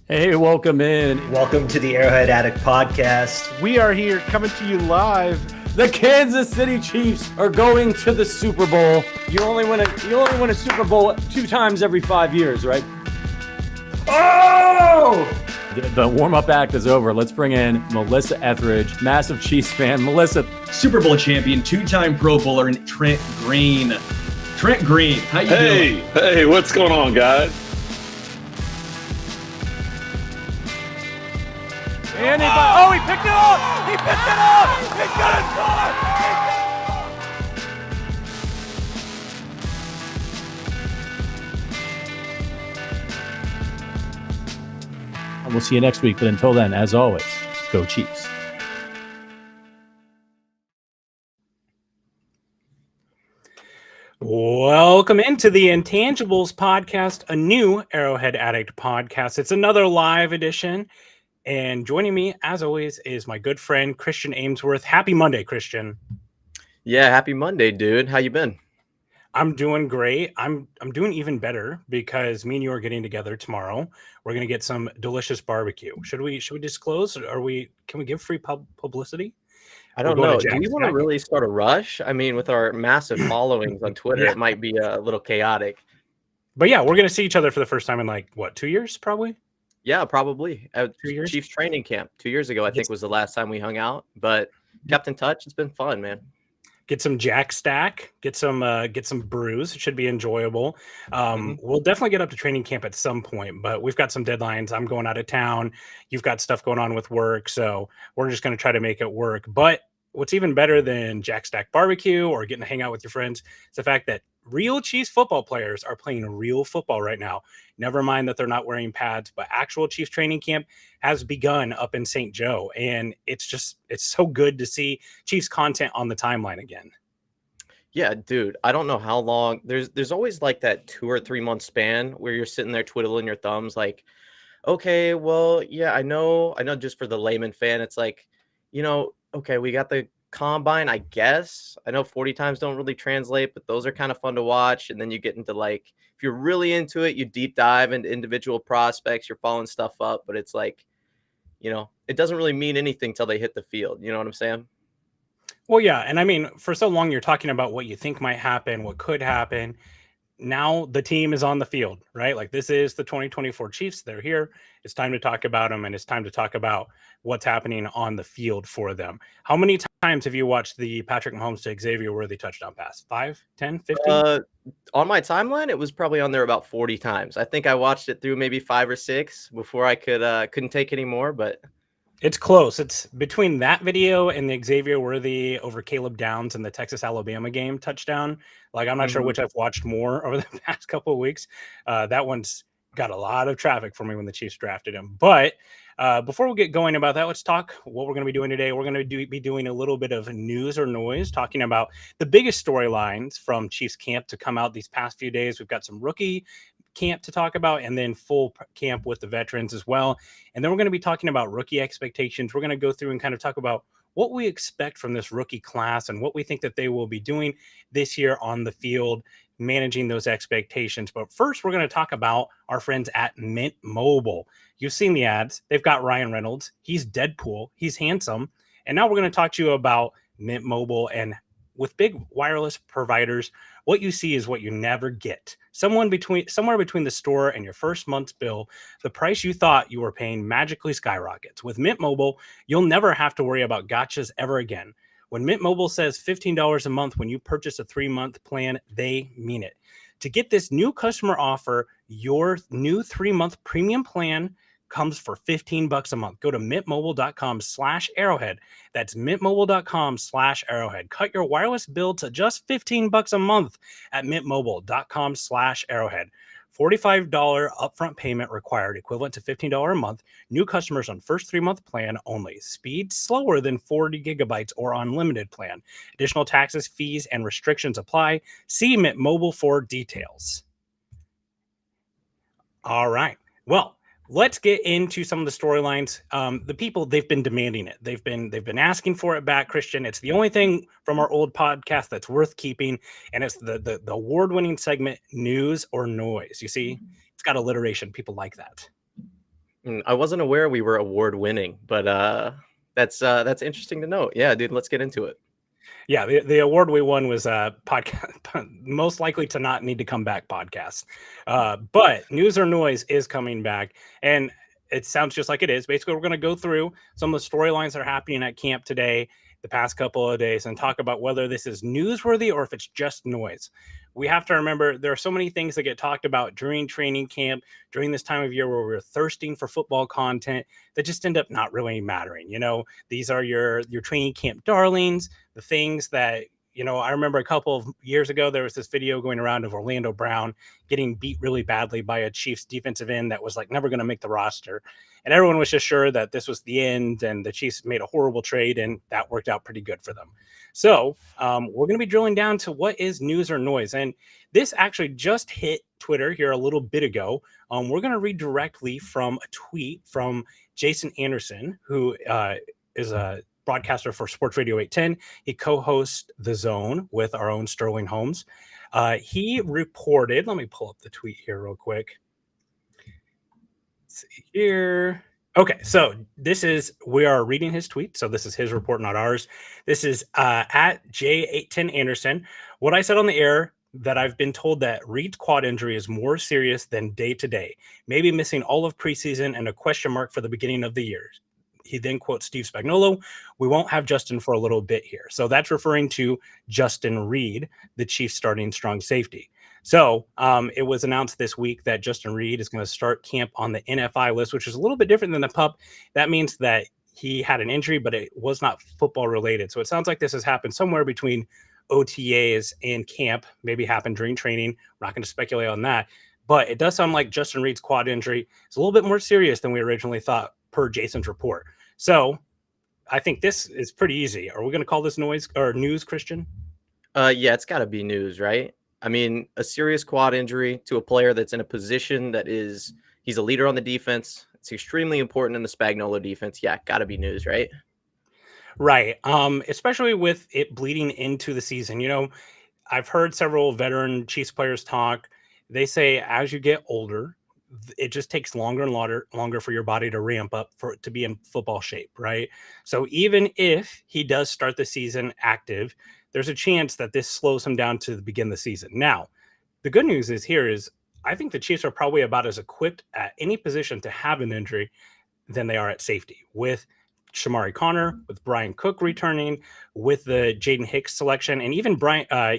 Hey, welcome in. Welcome to the Arrowhead Addict podcast. We are here coming to you live. The Kansas City Chiefs are going to the Super Bowl. You only win a Super Bowl 2 times every 5 years, right? Oh! The warm-up act is over. Let's bring in Melissa Etheridge, massive Chiefs fan. Melissa, Super Bowl champion, 2-time Pro Bowler, and Trent Green. Trent Green, how you doing? Hey, what's going on, guys? Oh, he picked it up! He picked it up! He's gonna score! and we'll see you next week. But until then, as always, go Chiefs. Welcome into the Intangibles podcast, a new Arrowhead Addict podcast. It's another live edition. And joining me, as always, is my good friend, Christian Ainsworth. Happy Monday, Christian. Yeah, happy Monday, dude. How you been? I'm doing great. I'm doing even better because me and you are getting together tomorrow. We're gonna get some delicious barbecue. Should we disclose? Can we give free publicity? I don't know. Do we want to really start a rush? I mean, with our massive followings on Twitter, It might be a little chaotic. But yeah, we're gonna see each other for the first time in 2 years, probably. Yeah, probably. At 2 years? Chiefs training camp 2 years ago, I think was the last time we hung out. But kept in touch. It's been fun, man. Get some Jack Stack. Get some brews. It should be enjoyable. We'll definitely get up to training camp at some point, but we've got some deadlines. I'm going out of town. You've got stuff going on with work, so we're just going to try to make it work. But what's even better than Jack Stack barbecue or getting to hang out with your friends is the fact that real Chiefs football players are playing real football right now. Never mind that they're not wearing pads, but actual Chiefs training camp has begun up in St. Joe. And it's so good to see Chiefs content on the timeline again. Yeah, dude. I don't know how long. There's always like that 2 or 3 month span where you're sitting there twiddling your thumbs like, okay, well, yeah, I know just for the layman fan, it's like, okay, we got the combine, I guess. I know 40 times don't really translate, but those are kind of fun to watch. And then you get into if you're really into it, you deep dive into individual prospects, you're following stuff up, but it's like, it doesn't really mean anything till they hit the field. You know what I'm saying? Well, yeah. And I mean, for so long, you're talking about what you think might happen, what could happen. Now the team is on the field, right? Like this is the 2024 Chiefs. They're here. It's time to talk about them, and it's time to talk about what's happening on the field for them. How many times have you watched the Patrick Mahomes to Xavier Worthy touchdown pass? 5, 10, 15? On my timeline, it was probably on there about 40 times. I think I watched it through maybe 5 or 6 before I couldn't take any more, but it's close. It's between that video and the Xavier Worthy over Caleb Downs in the Texas-Alabama game touchdown. I'm not sure which I've watched more over the past couple of weeks. That one's got a lot of traffic for me when the Chiefs drafted him. But before we get going about that, let's talk what we're going to be doing today. We're going to be doing a little bit of news or noise, talking about the biggest storylines from Chiefs camp to come out these past few days. We've got some rookie camp to talk about, and then full camp with the veterans as well. And then we're going to be talking about rookie expectations. We're going to go through and kind of talk about what we expect from this rookie class and what we think that they will be doing this year on the field, managing those expectations. But first, we're going to talk about our friends at Mint Mobile. You've seen the ads. They've got Ryan Reynolds. He's Deadpool. He's handsome. And now we're going to talk to you about Mint Mobile. And with big wireless providers, what you see is what you never get. Somewhere between the store and your first month's bill, the price you thought you were paying magically skyrockets. With Mint Mobile, you'll never have to worry about gotchas ever again. When Mint Mobile says $15 a month when you purchase a 3-month plan, they mean it. To get this new customer offer, your new 3-month premium plan comes for $15 a month. Go to mintmobile.com/arrowhead. That's mintmobile.com/arrowhead. Cut your wireless bill to just $15 a month at mintmobile.com/arrowhead. $45 upfront payment required, equivalent to $15 a month. New customers on first 3-month plan only. Speed slower than 40 gigabytes or unlimited plan. Additional taxes, fees, and restrictions apply. See Mint Mobile for details. All right. Well, let's get into some of the storylines. The people, they've been demanding it. They've been asking for it back, Christian. It's the only thing from our old podcast that's worth keeping, and it's the award-winning segment, News or Noise. You see, it's got alliteration. People like that. I wasn't aware we were award winning, but that's interesting to note. Yeah, dude, let's get into it. Yeah, the award we won was podcast most likely to not need to come back podcast. But News or Noise is coming back, and it sounds just like it is. Basically, we're going to go through some of the storylines that are happening at camp today, the past couple of days, and talk about whether this is newsworthy or if it's just noise. We have to remember there are so many things that get talked about during training camp, during this time of year where we're thirsting for football content that just end up not really mattering. You know, these are your training camp darlings, the things that, you know, I remember a couple of years ago, there was this video going around of Orlando Brown getting beat really badly by a Chiefs defensive end that was like never going to make the roster. And everyone was just sure that this was the end and the Chiefs made a horrible trade, and that worked out pretty good for them. So we're going to be drilling down to what is news or noise. And this actually just hit Twitter here a little bit ago. We're going to read directly from a tweet from Jason Anderson, who is a broadcaster for Sports Radio 810. He co-hosts The Zone with our own Sterling Holmes. He reported, let me pull up the tweet here real quick. Let's see here. Okay, so we are reading his tweet. So this is his report, not ours. This is at J810 Anderson. What I said on the air, that I've been told that Reed's quad injury is more serious than day to day, maybe missing all of preseason and a question mark for the beginning of the year. He then quotes Steve Spagnuolo, "We won't have Justin for a little bit here." So that's referring to Justin Reed, the Chiefs starting strong safety. So it was announced this week that Justin Reed is going to start camp on the NFI list, which is a little bit different than the PUP. That means that he had an injury, but it was not football related. So it sounds like this has happened somewhere between OTAs and camp, maybe happened during training. We're not going to speculate on that. But it does sound like Justin Reed's quad injury is a little bit more serious than we originally thought per Jason's report. So I think this is pretty easy. Are we going to call this noise or news, Christian? Yeah, it's got to be news, right? I mean, a serious quad injury to a player that's in a position that he's a leader on the defense. It's extremely important in the Spagnuolo defense. Yeah, got to be news, right? Right. Especially with it bleeding into the season. You know, I've heard several veteran Chiefs players talk. They say as you get older, it just takes longer and longer for your body to ramp up for it to be in football shape, right? So even if he does start the season active, there's a chance that this slows him down to begin the season. Now, the good news is I think the Chiefs are probably about as equipped at any position to have an injury than they are at safety, with Shamari Connor, with Brian Cook returning, with the Jaden Hicks selection, and even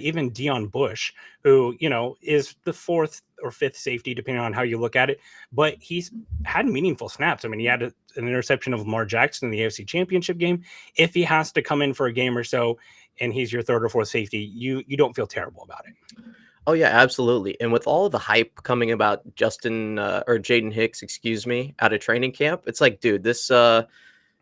even Dion Bush, who, you know, is the fourth or fifth safety, depending on how you look at it. But he's had meaningful snaps. I mean, he had an interception of Lamar Jackson in the AFC Championship game. If he has to come in for a game or so, and he's your third or fourth safety, you don't feel terrible about it. Oh yeah, absolutely. And with all the hype coming about Justin or Jaden Hicks, excuse me, out of training camp, it's like, dude, this.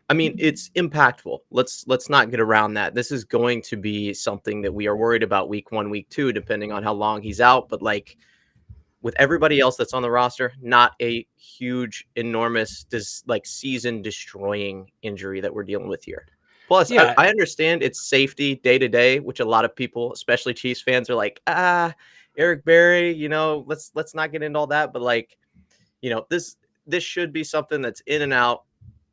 I mean, it's impactful. Let's not get around that. This is going to be something that we are worried about week 1, week 2, depending on how long he's out. But like with everybody else that's on the roster, not a huge, enormous, season destroying injury that we're dealing with here. Plus, yeah. I understand it's safety day to day, which a lot of people, especially Chiefs fans, are like, Eric Berry, you know, let's not get into all that. But like, you know, this should be something that's in and out.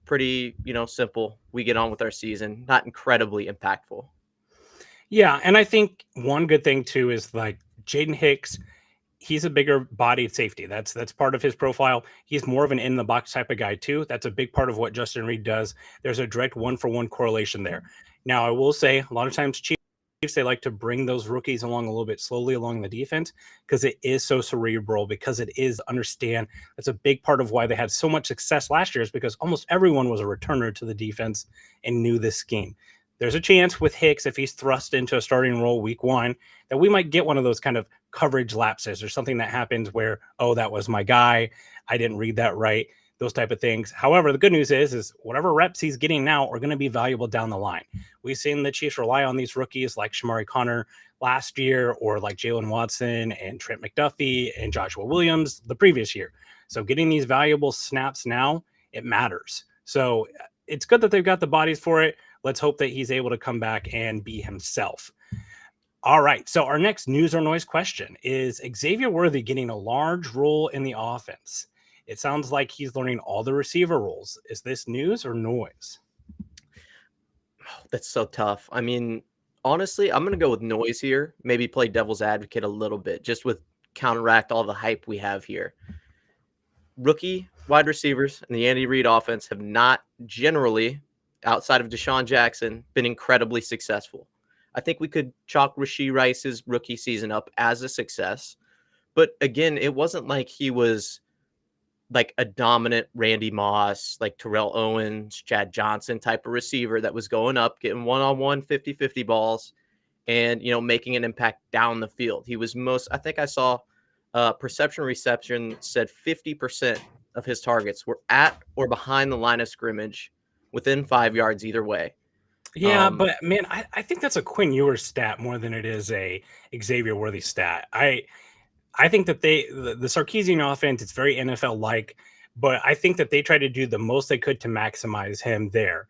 Pretty, you know, simple. We get on with our season, not incredibly impactful. Yeah, and I think one good thing too is like Jaden Hicks, he's a bigger bodied safety. That's part of his profile. He's more of an in the box type of guy too. That's a big part of what Justin Reed does. There's a direct 1-for-1 correlation there. Now, I will say a lot of times Chiefs, they like to bring those rookies along a little bit slowly along the defense because it is so cerebral, because it is understand. That's a big part of why they had so much success last year, is because almost everyone was a returner to the defense and knew this scheme. There's a chance with Hicks, if he's thrust into a starting role week 1, that we might get one of those kind of coverage lapses or something that happens where, oh, that was my guy, I didn't read that right. Those type of things. However, the good news is whatever reps he's getting now are going to be valuable down the line. We've seen the Chiefs rely on these rookies like Shamari Connor last year, or like Jalen Watson and Trent McDuffie and Joshua Williams the previous year. So getting these valuable snaps now, it matters. So it's good that they've got the bodies for it. Let's hope that he's able to come back and be himself. All right. So our next news or noise question is Xavier Worthy getting a large role in the offense. It sounds like he's learning all the receiver roles. Is this news or noise? That's so tough. I mean, honestly, I'm going to go with noise here. Maybe play devil's advocate a little bit, just with counteract all the hype we have here. Rookie wide receivers and the Andy Reid offense have not generally, outside of Deshaun Jackson, been incredibly successful. I think we could chalk Rashee Rice's rookie season up as a success. But again, it wasn't like he was like a dominant Randy Moss, like Terrell Owens, Chad Johnson type of receiver that was going up, getting one-on-one 50-50 balls and, making an impact down the field. He was I think I saw perception reception said 50% of his targets were at or behind the line of scrimmage within 5 yards either way. Yeah, but man, I think that's a Quinn Ewers stat more than it is a Xavier Worthy stat. I think that the Sarkisian offense, it's very NFL-like, but I think that they tried to do the most they could to maximize him there.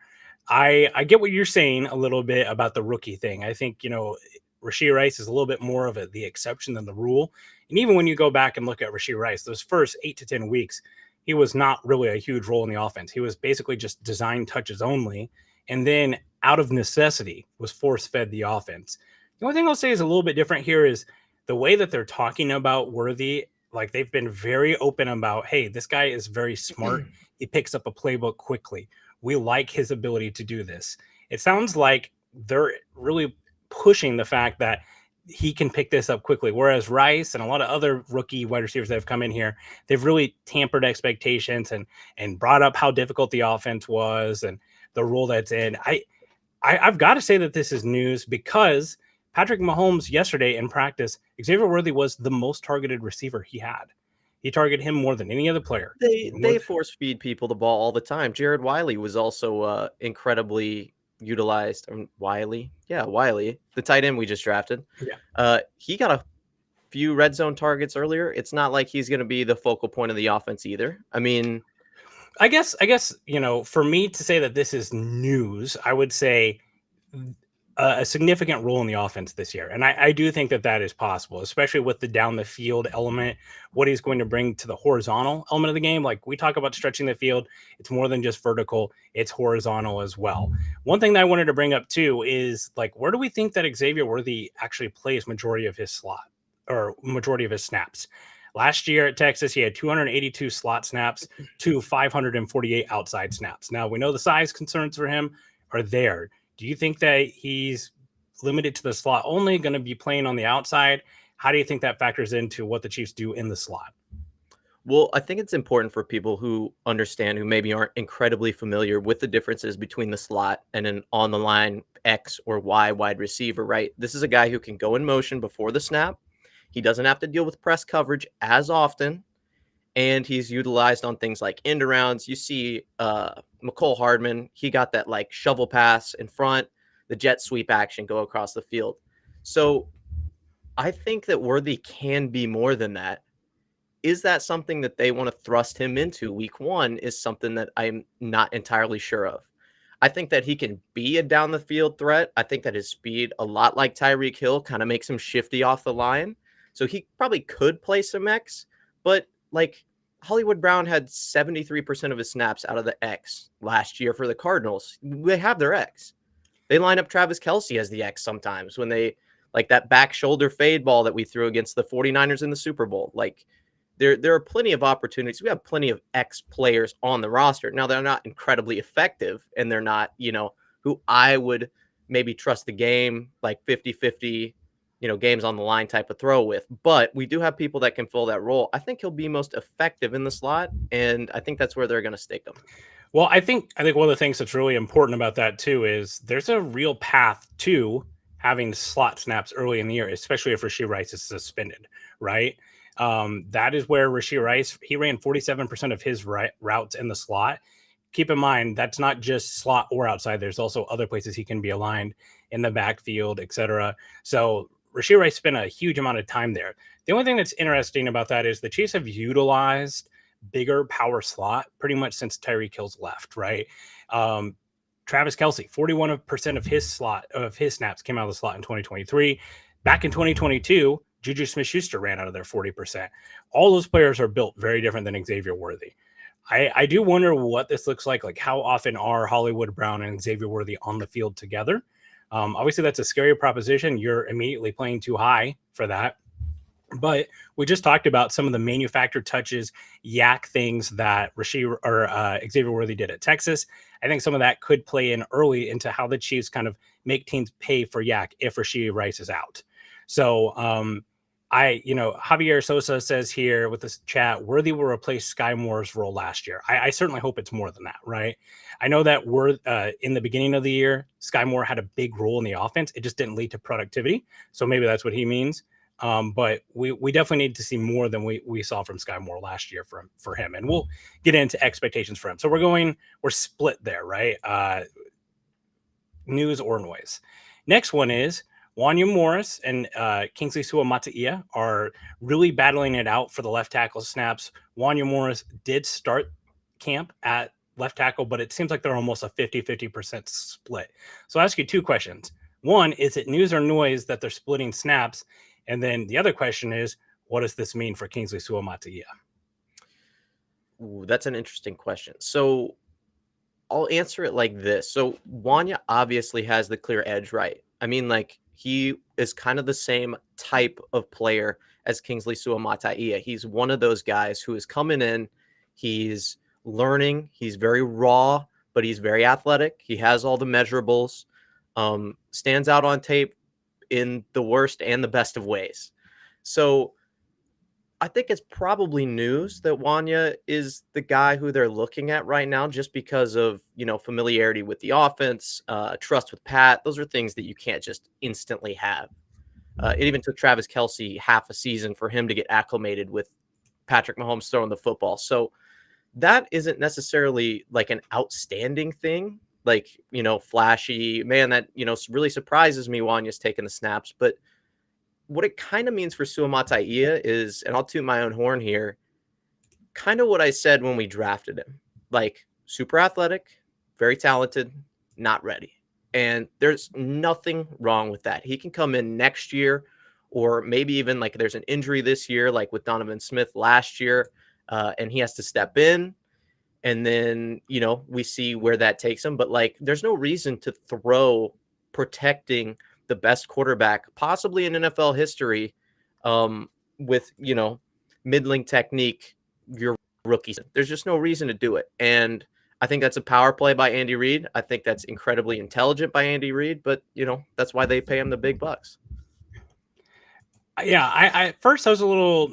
I get what you're saying a little bit about the rookie thing. I think, Rashee Rice is a little bit more of the exception than the rule. And even when you go back and look at Rashee Rice, those first 8 to 10 weeks, he was not really a huge role in the offense. He was basically just design touches only. And then out of necessity was force-fed the offense. The only thing I'll say is a little bit different here is the way that they're talking about Worthy. Like, they've been very open about, hey, this guy is very smart. He picks up a playbook quickly. We like his ability to do this. It sounds like they're really pushing the fact that he can pick this up quickly. Whereas Rice and a lot of other rookie wide receivers that have come in here, they've really tampered expectations and brought up how difficult the offense was and the role that's in. I've got to say that this is news because Patrick Mahomes yesterday in practice, Xavier Worthy was the most targeted receiver he had. He targeted him more than any other player. They force feed people the ball all the time. Jared Wiley was also incredibly utilized. Wiley, the tight end we just drafted. Yeah, he got a few red zone targets earlier. It's not like he's going to be the focal point of the offense either. I mean, I guess for me to say that this is news, I would say a significant role in the offense this year. And I do think that is possible, especially with the down the field element, what he's going to bring to the horizontal element of the game. Like, we talk about stretching the field. It's more than just vertical. It's horizontal as well. One thing that I wanted to bring up too is, like, where do we think that Xavier Worthy actually plays majority of his slot or majority of his snaps? Last year at Texas, he had 282 slot snaps to 548 outside snaps. Now, we know the size concerns for him are there. Do you think that he's limited to the slot only, going to be playing on the outside? How do you think that factors into what the Chiefs do in the slot? Well, I think it's important for people who understand, who maybe aren't incredibly familiar with the differences between the slot and an on-the-line X or Y wide receiver, right? This is a guy who can go in motion before the snap. He doesn't have to deal with press coverage as often, and he's utilized on things like end arounds. You see McCole Hardman, he got that like shovel pass in front, the jet sweep action go across the field. So I think that Worthy can be more than that. Is that something that they want to thrust him into week one is something that I'm not entirely sure of. I think that he can be a down the field threat. I think that his speed, a lot like Tyreek Hill, kind of makes him shifty off the line. So he probably could play some X, but like Hollywood Brown had 73% of his snaps out of the X last year for the Cardinals. They have their X. They line up Travis Kelce as the X sometimes when they like that back shoulder fade ball that we threw against the 49ers in the Super Bowl. Like there are plenty of opportunities. We have plenty of X players on the roster. Now they're not incredibly effective and they're not, who I would maybe trust the game like 50-50, games on the line type of throw with, but we do have people that can fill that role. I think he'll be most effective in the slot, and I think that's where they're going to stick him. Well, I think one of the things that's really important about that too is there's a real path to having slot snaps early in the year, especially if Rashee Rice is suspended, right? That is where Rashee Rice, he ran 47% of his routes in the slot. Keep in mind, that's not just slot or outside. There's also other places he can be aligned in the backfield, etc. So Rashee Rice spent a huge amount of time there. The only thing that's interesting about that is the Chiefs have utilized bigger power slot pretty much since Tyreek Hill's left, right? Travis Kelce, 41% of his snaps came out of the slot in 2023. Back in 2022, Juju Smith-Schuster ran out of their 40%. All those players are built very different than Xavier Worthy. I do wonder what this looks like how often are Hollywood Brown and Xavier Worthy on the field together. Obviously, that's a scary proposition. You're immediately playing too high for that. But we just talked about some of the manufactured touches, yak things that Xavier Worthy did at Texas. I think some of that could play in early into how the Chiefs kind of make teams pay for yak if Rashee Rice is out. So Javier Sosa says here with this chat, Worthy will replace Sky Moore's role last year. I certainly hope it's more than that, right? I know that in the beginning of the year, Sky Moore had a big role in the offense. It just didn't lead to productivity. So maybe that's what he means. But we definitely need to see more than we saw from Sky Moore last year for him. And we'll get into expectations for him. So we're split there, right? News or noise. Next one is Wanya Morris and Kingsley Suamataia are really battling it out for the left tackle snaps. Wanya Morris did start camp at left tackle, but it seems like they're almost a 50% split. So I'll ask you two questions. One, is it news or noise that they're splitting snaps? And then the other question is, what does this mean for Kingsley Suamataia? Ooh, that's an interesting question. So I'll answer it like this. So Wanya obviously has the clear edge, right? I mean, he is kind of the same type of player as Kingsley Suamataia. He's one of those guys who is coming in. He's learning. He's very raw, but he's very athletic. He has all the measurables. Stands out on tape in the worst and the best of ways. So I think it's probably news that Wanya is the guy who they're looking at right now, just because of, familiarity with the offense, trust with Pat. Those are things that you can't just instantly have. It even took Travis Kelce half a season for him to get acclimated with Patrick Mahomes throwing the football. So that isn't necessarily an outstanding thing. Flashy, man, that, really surprises me. Wanya's taking the snaps. But what it kind of means for Suamataia is, and I'll toot my own horn here, kind of what I said when we drafted him. Super athletic, very talented, not ready. And there's nothing wrong with that. He can come in next year, or maybe even there's an injury this year, with Donovan Smith last year, and he has to step in. And then, we see where that takes him. But there's no reason to throw protecting the best quarterback possibly in NFL history with, middling technique, your rookie. There's just no reason to do it. And I think that's a power play by Andy Reid. I think that's incredibly intelligent by Andy Reid. But, that's why they pay him the big bucks. Yeah, I first I was a little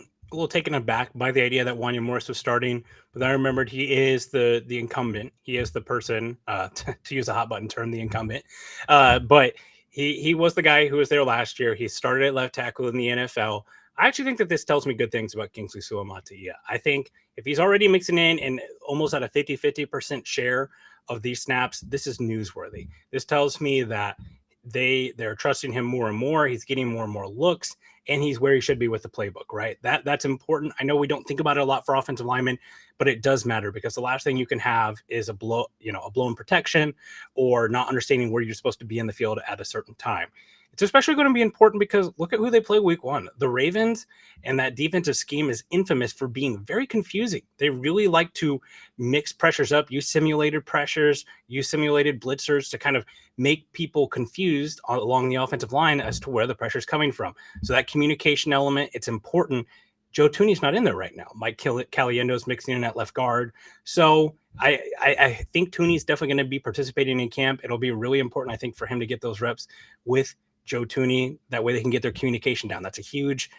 taken aback by the idea that Wanya Morris was starting, but I remembered he is the incumbent. He is the person, to use a hot button term, the incumbent. But he was the guy who was there last year. He started at left tackle in the NFL. I actually think that this tells me good things about Kingsley Suamataia. I think if he's already mixing in and almost at a 50% share of these snaps, this is newsworthy. This tells me that they're trusting him more and more. He's getting more and more looks, and he's where he should be with the playbook, right? That's important. I know we don't think about it a lot for offensive linemen, but it does matter, because the last thing you can have is a blown protection or not understanding where you're supposed to be in the field at a certain time. It's especially going to be important because look at who they play week one. The Ravens, and that defensive scheme is infamous for being very confusing. They really like to mix pressures up, use simulated pressures, use simulated blitzers to kind of make people confused along the offensive line as to where the pressure is coming from. So that communication element, it's important. Joe Tooney's not in there right now. Mike Caliendo's mixing in at left guard. So I think Tooney's definitely going to be participating in camp. It'll be really important, I think, for him to get those reps with Joe Tooney. That way they can get their communication down. That's a huge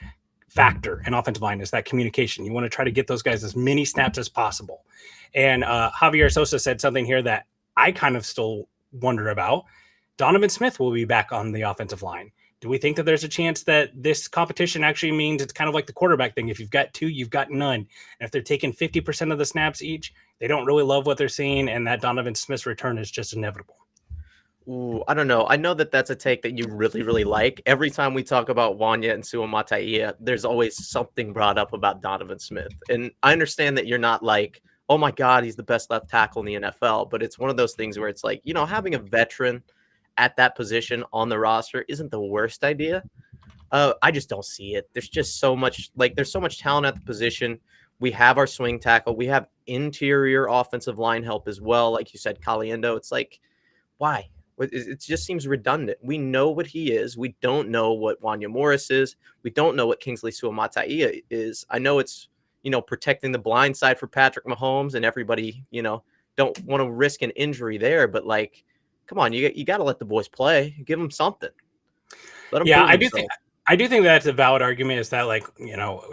factor in offensive line, is that communication. You want to try to get those guys as many snaps as possible. And Javier Sosa said something here that I kind of still wonder about. Donovan Smith will be back on the offensive line. Do we think that there's a chance that this competition actually means it's kind of like the quarterback thing? If you've got two, you've got none. And if they're taking 50% of the snaps each, they don't really love what they're seeing, and that Donovan Smith's return is just inevitable. Ooh, I don't know. I know that that's a take that you really, really like. Every time we talk about Wanya and Suamataia, there's always something brought up about Donovan Smith. And I understand that you're not like, oh my God, he's the best left tackle in the NFL. But it's one of those things where it's like, having a veteran at that position on the roster isn't the worst idea. I just don't see it. There's just so much, there's so much talent at the position. We have our swing tackle. We have interior offensive line help as well. Like you said, Caliendo. It's like, why? It just seems redundant. We know what he is. We don't know what Wanya Morris is. We don't know what Kingsley Suamataia is. I know it's, protecting the blind side for Patrick Mahomes, and everybody, don't want to risk an injury there. But come on, you got to let the boys play. Give them something. Let them Yeah, prove I do think that's a valid argument. Is that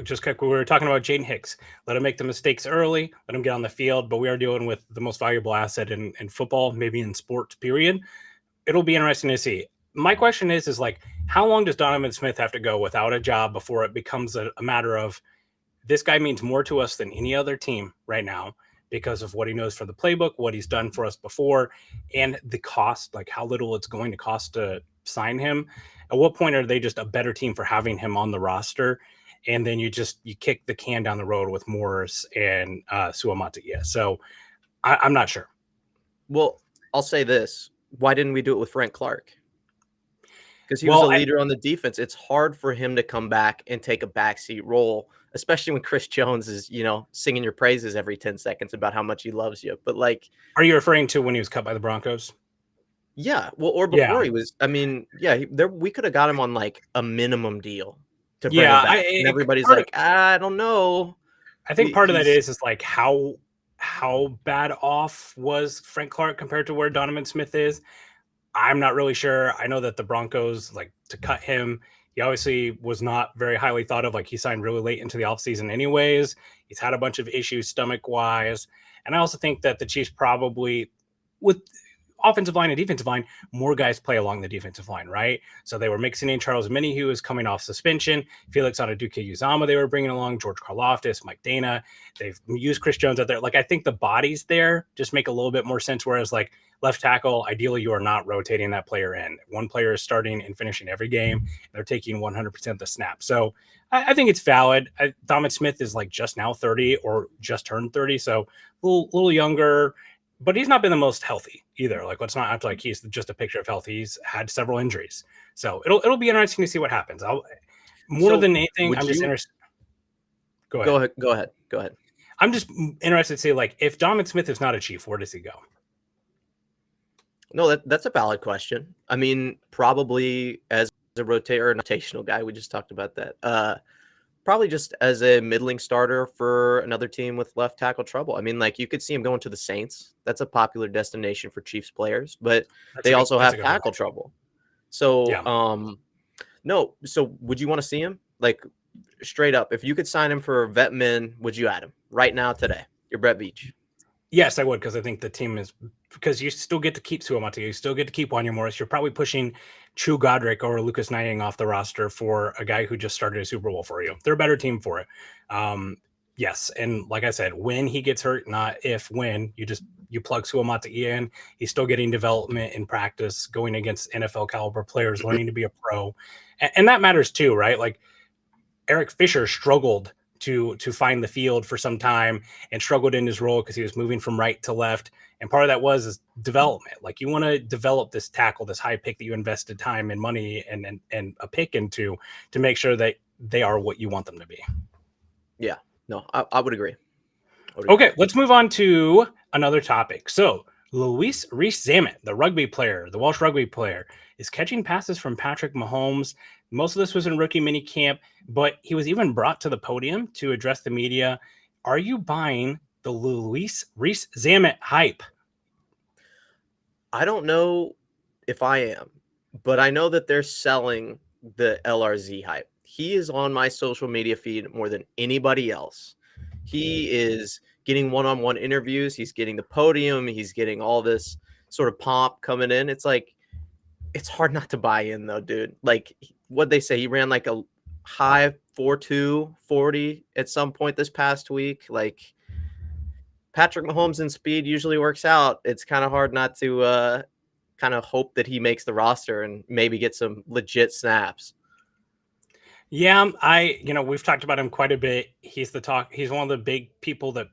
just like we were talking about Jaden Hicks, let him make the mistakes early, let him get on the field. But we are dealing with the most valuable asset in football, maybe in sports, period. It'll be interesting to see. My question is how long does Donovan Smith have to go without a job before it becomes a matter of this guy means more to us than any other team right now because of what he knows from the playbook, what he's done for us before, and the cost, how little it's going to cost to sign him. At what point are they just a better team for having him on the roster? And then you kick the can down the road with Morris and Suamataia. So I'm not sure. Well, I'll say this. Why didn't we do it with Frank Clark? Because he was a leader on the defense. It's hard for him to come back and take a backseat role, especially when Chris Jones is, singing your praises every 10 seconds about how much he loves you. But are you referring to when he was cut by the Broncos? Yeah, well, or before he was. I mean, we could have got him on a minimum deal to bring him back. And everybody's I don't know. I think part of that is how bad off was Frank Clark compared to where Donovan Smith is. I'm not really sure. I know that the Broncos to cut him. He obviously was not very highly thought of. He signed really late into the offseason anyways. He's had a bunch of issues stomach-wise. And I also think that the Chiefs probably, with offensive line and defensive line, more guys play along the defensive line, right? So they were mixing in Charles Minnie, who was coming off suspension, Felix Anudike-Uzomah they were bringing along, George Karlaftis, Mike Dana. They've used Chris Jones out there. I think the bodies there just make a little bit more sense, whereas left tackle, ideally you are not rotating that player in. One player is starting and finishing every game. They're taking 100% of the snap. So I think it's valid. Donovan Smith is just now 30 or just turned 30, so a little younger. But he's not been the most healthy either. Let's not act like he's just a picture of health. He's had several injuries. So it'll be interesting to see what happens. More than anything, I'm just interested. Go ahead. I'm just interested to see, if Donovan Smith is not a Chief, where does he go? No, that's a valid question. I mean, probably as a rotational guy. We just talked about that. Probably just as a middling starter for another team with left tackle trouble. I mean, you could see him going to the Saints. That's a popular destination for Chiefs players, but they also have tackle trouble. So, no. So would you want to see him? Straight up, if you could sign him for vet min, would you add him right now today? You're Brett Veach. Yes, I would, because I think the team is, because you still get to keep Suamataia, you still get to keep Wanya Morris. You're probably pushing Chu Godric or Lucas Nying off the roster for a guy who just started a Super Bowl for you. They're a better team for it. Yes, and like I said, when he gets hurt, not if, when, you plug Suamataia in, he's still getting development in practice, going against NFL caliber players, learning to be a pro. And that matters too, right? Eric Fisher struggled to find the field for some time and struggled in his role because he was moving from right to left. And part of that is development. You want to develop this tackle, this high pick that you invested time and money and a pick into to make sure that they are what you want them to be. Yeah, no, I would agree. Okay, let's move on to another topic. So Rees-Zammit, the Welsh rugby player, is catching passes from Patrick Mahomes. Most of this was in rookie mini camp, but he was even brought to the podium to address the media. Are you buying the Rees-Zammit hype? I don't know if I am, but I know that they're selling the LRZ hype. He is on my social media feed more than anybody else. He is getting one-on-one interviews. He's getting the podium. He's getting all this sort of pomp coming in. It's it's hard not to buy in though, dude. What'd they say? He ran a high 4.2 40 at some point this past week. Patrick Mahomes in speed usually works out. It's kind of hard not to kind of hope that he makes the roster and maybe get some legit snaps. Yeah, we've talked about him quite a bit. He's one of the big people that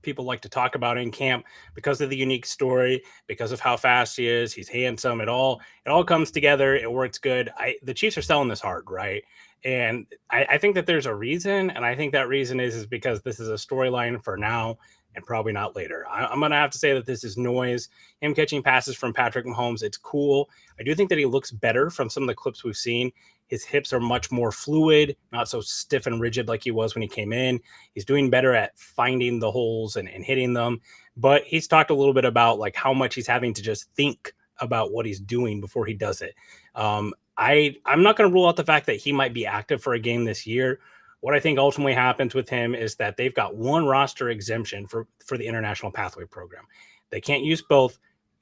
people like to talk about in camp because of the unique story, because of how fast he is. He's handsome. It all comes together. It works good. The Chiefs are selling this hard, right? And I think that there's a reason, and I think that reason is because this is a storyline for now and probably not later. I'm going to have to say that this is noise. Him catching passes from Patrick Mahomes, it's cool. I do think that he looks better from some of the clips we've seen. His hips are much more fluid, not so stiff and rigid like he was when he came in. He's doing better at finding the holes and hitting them. But he's talked a little bit about like how much he's having to just think about what he's doing before he does it. I'm not going to rule out the fact that he might be active for a game this year. What I think ultimately happens with him is that they've got one roster exemption for the International Pathway Program. They can't use both.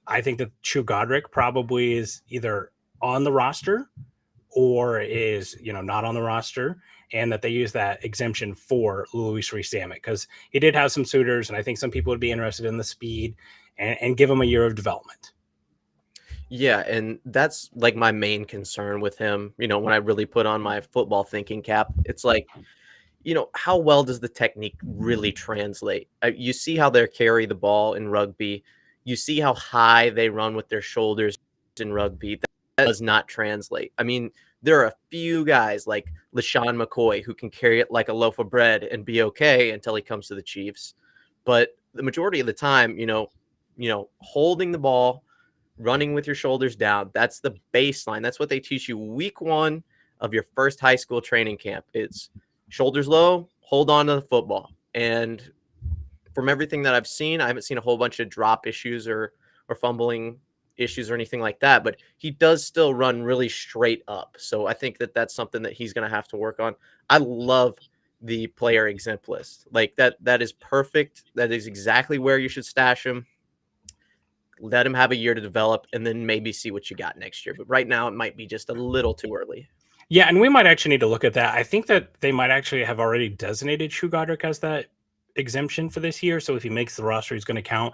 I think that Chu Godric probably is either on the roster or is, not on the roster, and that they use that exemption for Luis Rees-Zammit because he did have some suitors, and I think some people would be interested in the speed and give him a year of development. Yeah, and that's like my main concern with him. When I really put on my football thinking cap, it's like, how well does the technique really translate? You see how they carry the ball in rugby. You see how high they run with their shoulders in rugby. That does not translate. I mean, there are a few guys like LaShawn McCoy who can carry it like a loaf of bread and be okay until he comes to the Chiefs. But the majority of the time, holding the ball, running with your shoulders down, that's the baseline. That's what they teach you week 1 of your first high school training camp. It's shoulders low, hold on to the football. And from everything that I've seen, I haven't seen a whole bunch of drop issues or fumbling issues or anything like that, but he does still run really straight up. So I think that that's something that he's going to have to work on. I love the player exempt list. Like that is perfect. That is exactly where you should stash him. Let him have a year to develop and then maybe see what you got next year. But right now it might be just a little too early. Yeah, and we might actually need to look at that. I think that they might actually have already designated Chu Godric as that exemption for this year. So if he makes the roster, he's going to count.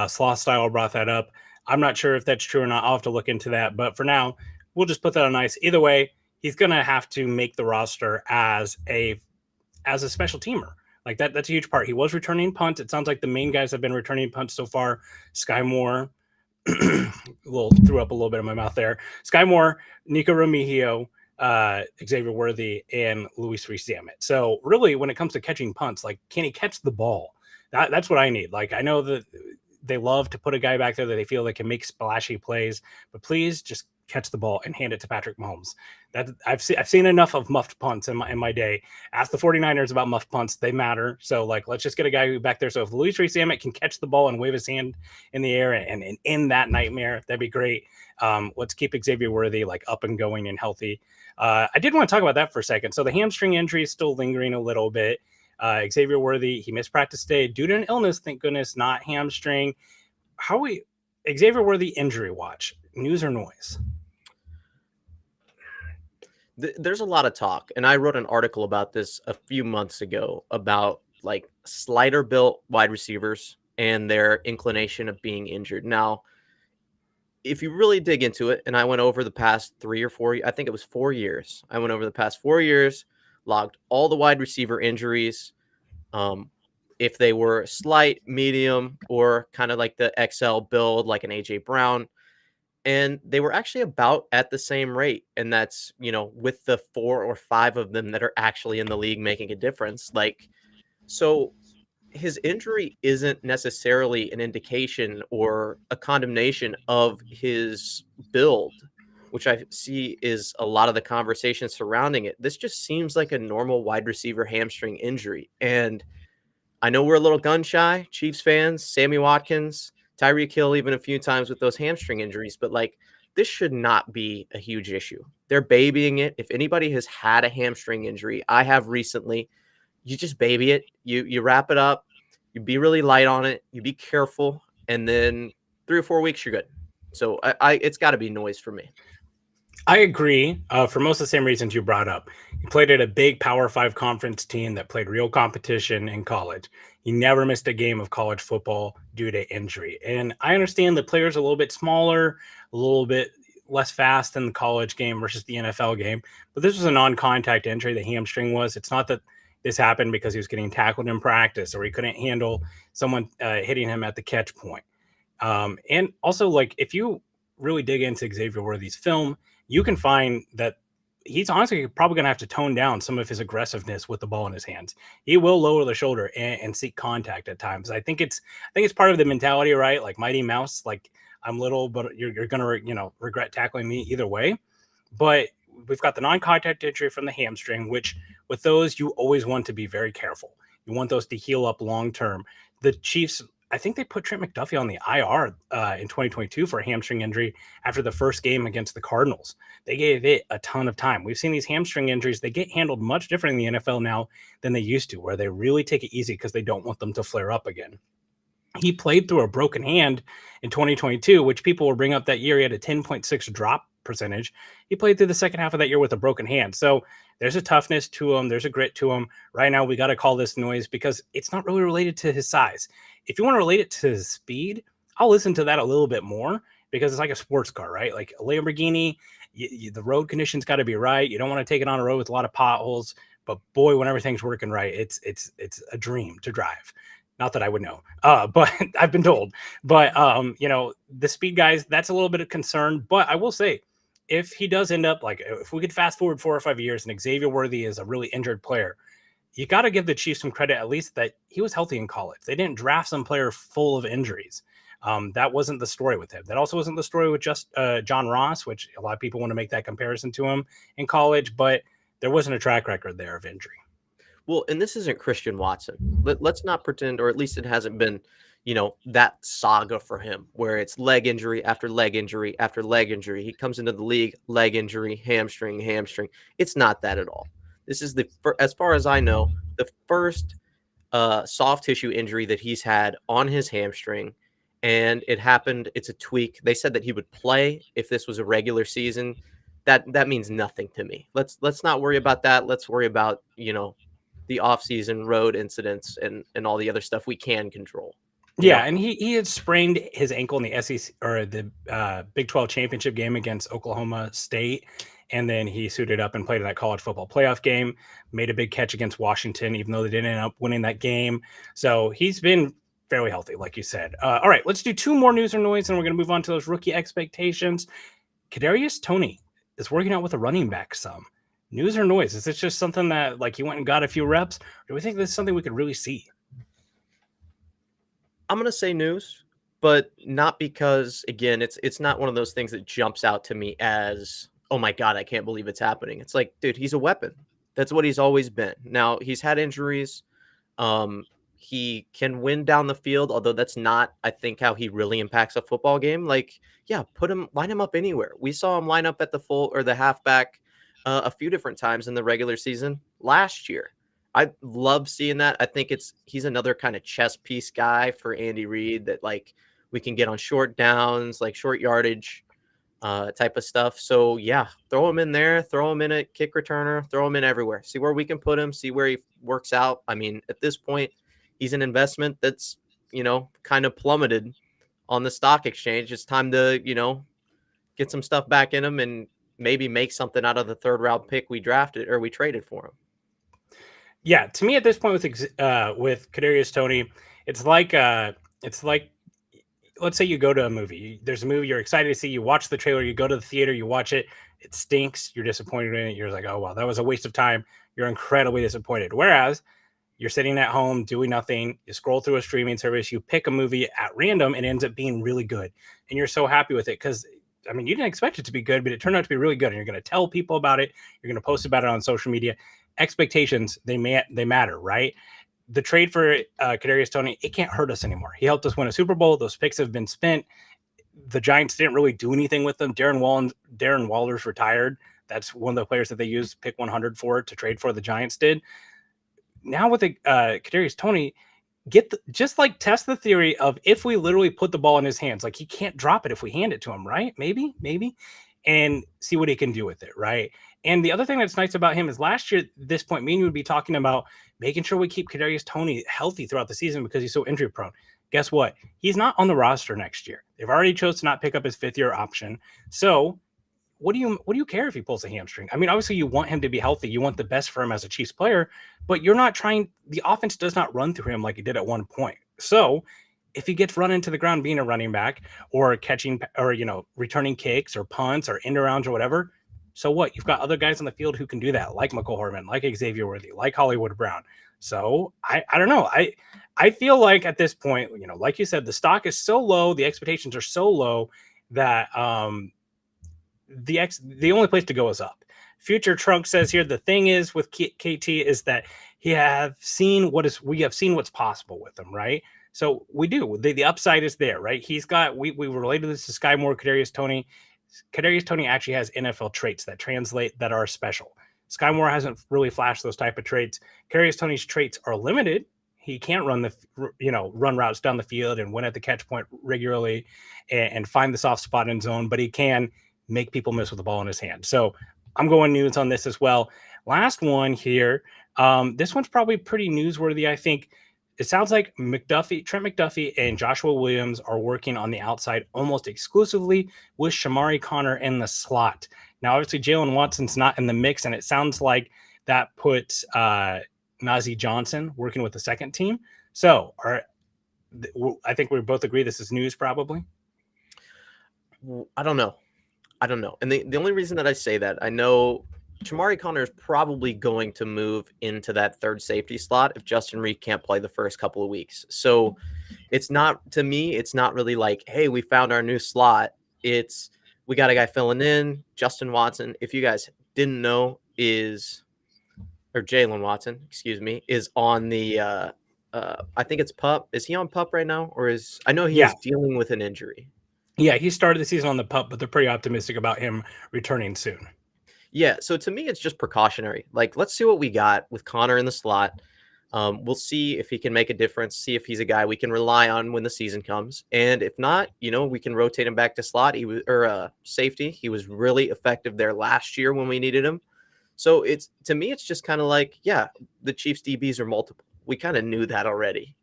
Sloth Style brought that up. I'm not sure if that's true or not. I'll have to look into that. But for now, we'll just put that on ice. Either way, he's going to have to make the roster as a special teamer. Like that's a huge part. He was returning punts. It sounds like the main guys have been returning punts so far. Sky Moore, threw up a little bit in my mouth there. Sky Moore, Nico Remigio, Xavier Worthy, and Luis Rees-Zammit. So really, when it comes to catching punts, like, can he catch the ball? That's what I need. Like, I know that they love to put a guy back there that they feel they can make splashy plays, but please just catch the ball and hand it to Patrick Mahomes. That I've seen enough of muffed punts in my day. Ask the 49ers about muffed punts. They matter. So let's just get a guy who back there. So if Luis Rees-Zammit can catch the ball and wave his hand in the air and in that nightmare, that'd be great. Let's keep Xavier Worthy up and going and healthy. I did want to talk about that for a second. So the hamstring injury is still lingering a little bit. Xavier Worthy, he missed practice today due to an illness, thank goodness, not hamstring. Xavier Worthy injury watch, news or noise? There's a lot of talk, and I wrote an article about this a few months ago about slider built wide receivers and their inclination of being injured. Now, if you really dig into it, and I went over the past 3 or 4, I think it was 4 years. I went over the past 4 years, logged all the wide receiver injuries, if they were slight, medium, or kind of like the XL build, like an AJ Brown. And they were actually about at the same rate. And that's, with the 4 or 5 of them that are actually in the league making a difference. So his injury isn't necessarily an indication or a condemnation of his build, which I see is a lot of the conversation surrounding it. This just seems like a normal wide receiver hamstring injury. And I know we're a little gun shy, Chiefs fans, Sammy Watkins, Tyreek Hill, even a few times with those hamstring injuries, but this should not be a huge issue. They're babying it. If anybody has had a hamstring injury, I have recently, you just baby it. You wrap it up. You be really light on it. You be careful. And then 3 or 4 weeks, you're good. So it's got to be noise for me. I agree for most of the same reasons you brought up. He played at a big Power 5 conference team that played real competition in college. He never missed a game of college football due to injury. And I understand the players are a little bit smaller, a little bit less fast in the college game versus the NFL game. But this was a non-contact injury, the hamstring was. It's not that this happened because he was getting tackled in practice or he couldn't handle someone hitting him at the catch point. And also, if you really dig into Xavier Worthy's film, you can find that he's honestly probably going to have to tone down some of his aggressiveness with the ball in his hands. He will lower the shoulder and seek contact at times. I think it's part of the mentality, right? Like Mighty Mouse, like I'm little, but you're going to, regret tackling me either way. But we've got the non-contact injury from the hamstring, which with those, you always want to be very careful. You want those to heal up long-term. The Chiefs, I think they put Trent McDuffie on the IR in 2022 for a hamstring injury after the first game against the Cardinals. They gave it a ton of time. We've seen these hamstring injuries. They get handled much different in the NFL now than they used to, where they really take it easy because they don't want them to flare up again. He played through a broken hand in 2022, which people will bring up that year. He had a 10.6 drop percentage. He played through the second half of that year with a broken hand. So there's a toughness to him. There's a grit to him. Right now, we got to call this noise because it's not really related to his size. If you want to relate it to his speed, I'll listen to that a little bit more because it's like a sports car, right? Like a Lamborghini, the road conditions got to be right. You don't want to take it on a road with a lot of potholes, but boy, when everything's working right, it's a dream to drive. Not that I would know, but I've been told. But, the speed guys, that's a little bit of concern. But I will say, if he does end up, like, if we could fast forward 4 or 5 years and Xavier Worthy is a really injured player, you got to give the Chiefs some credit, at least that he was healthy in college. They didn't draft some player full of injuries. That wasn't the story with him. That also wasn't the story with just John Ross, which a lot of people want to make that comparison to him in college, but there wasn't a track record there of injury. Well, and this isn't Christian Watson. Let's not pretend, or at least it hasn't been, that saga for him where it's leg injury after leg injury after leg injury. He comes into the league, leg injury, hamstring. It's not that at all. This is as far as I know, the first soft tissue injury that he's had on his hamstring, and it happened. It's a tweak. They said that he would play if this was a regular season. That means nothing to me. Let's not worry about that. Let's worry about the off-season road incidents and all the other stuff we can control. Yeah, and he had sprained his ankle in the SEC or the Big 12 championship game against Oklahoma State, and then he suited up and played in that college football playoff game, made a big catch against Washington, even though they didn't end up winning that game. So he's been fairly healthy, like you said. All right, let's do 2 more news or noise, and we're going to move on to those rookie expectations. Kadarius Toney is working out with a running back some. News or noise? Is this just something that, like, you went and got a few reps? Or do we think this is something we could really see? I'm going to say news, but not because, again, it's not one of those things that jumps out to me as, oh my God, I can't believe it's happening. It's like, dude, he's a weapon. That's what he's always been. Now, he's had injuries. He can win down the field, although that's not, I think, how he really impacts a football game. Like, yeah, line him up anywhere. We saw him line up at the full or the halfback a few different times in the regular season last year. I love seeing that. I think he's another kind of chess piece guy for Andy Reid that, like, we can get on short downs, like short yardage type of stuff. So yeah, throw him in there, throw him in a kick returner, throw him in everywhere. See where we can put him, see where he works out. I mean, at this point, he's an investment that's, kind of plummeted on the stock exchange. It's time to, get some stuff back in him and maybe make something out of the 3rd round pick we drafted or we traded for him. Yeah, to me at this point with Kadarius Toney, it's like let's say you go to a movie. There's a movie you're excited to see. You watch the trailer. You go to the theater. You watch it. It stinks. You're disappointed in it. You're like, oh wow, that was a waste of time. You're incredibly disappointed. Whereas you're sitting at home doing nothing. You scroll through a streaming service. You pick a movie at random and it ends up being really good, and you're so happy with it because, I mean, you didn't expect it to be good, but it turned out to be really good. And you're going to tell people about it. You're going to post about it on social media. Expectations, they matter, right? The trade for Kadarius Toney, it can't hurt us anymore. He helped us win a Super Bowl. Those picks have been spent. The Giants didn't really do anything with them. Darren Waller's retired. That's one of the players that they used pick 100 for to trade for. The Giants did. Now with the Kadarius Toney, just test the theory of if we literally put the ball in his hands, like he can't drop it if we hand it to him, right? Maybe, and see what he can do with it, right? And the other thing that's nice about him is last year, at this point, me and you would be talking about making sure we keep Kadarius Toney healthy throughout the season because he's so injury prone. Guess what? He's not on the roster next year. They've already chose to not pick up his 5th-year option. So what do you care if he pulls a hamstring? I mean, obviously you want him to be healthy. You want the best for him as a Chiefs player, but you're not trying. The offense does not run through him like it did at one point. So if he gets run into the ground being a running back or catching or, returning kicks or punts or end arounds or whatever, So what? You've got other guys on the field who can do that, like Michael Horman, like Xavier Worthy, like Hollywood Brown. So I don't know. I feel like at this point, like you said, the stock is so low, the expectations are so low that the only place to go is up. Future Trunk says here the thing is with KT is that we have seen what's possible with him, right? So we do. The upside is there, right? He's got we related this to Sky Moore, Kadarius Toney. Kadarius Toney actually has NFL traits that translate that are special. Sky Moore hasn't really flashed those type of traits. Kadarius Toney's traits are limited. He can't run run routes down the field and win at the catch point regularly and find the soft spot in zone, but he can make people miss with the ball in his hand. So I'm going news on this as well. Last one here. This one's probably pretty newsworthy, I think. It sounds like Trent McDuffie and Joshua Williams are working on the outside almost exclusively with Shamari Connor in the slot. Now, obviously, Jalen Watson's not in the mix, and it sounds like that puts Nazeeh Johnson working with the second team. So I think we both agree this is news probably. I don't know. And the only reason that I say that, I know Shamari Connor is probably going to move into that third safety slot if Justin Reed can't play the first couple of weeks. So it's not really like, hey, we found our new slot. It's we got a guy filling in. Justin Watson, if you guys didn't know, Jalen Watson, excuse me, is on the I think it's PUP. Is he on PUP right now? Or I know he is dealing with an injury. Yeah, he started the season on the PUP, but they're pretty optimistic about him returning soon. Yeah, so to me, it's just precautionary. Like, let's see what we got with Connor in the slot. We'll see if he can make a difference, see if he's a guy we can rely on when the season comes. And if not, we can rotate him back to slot safety. He was really effective there last year when we needed him. So to me, it's just kind of like, yeah, the Chiefs DBs are multiple. We kind of knew that already,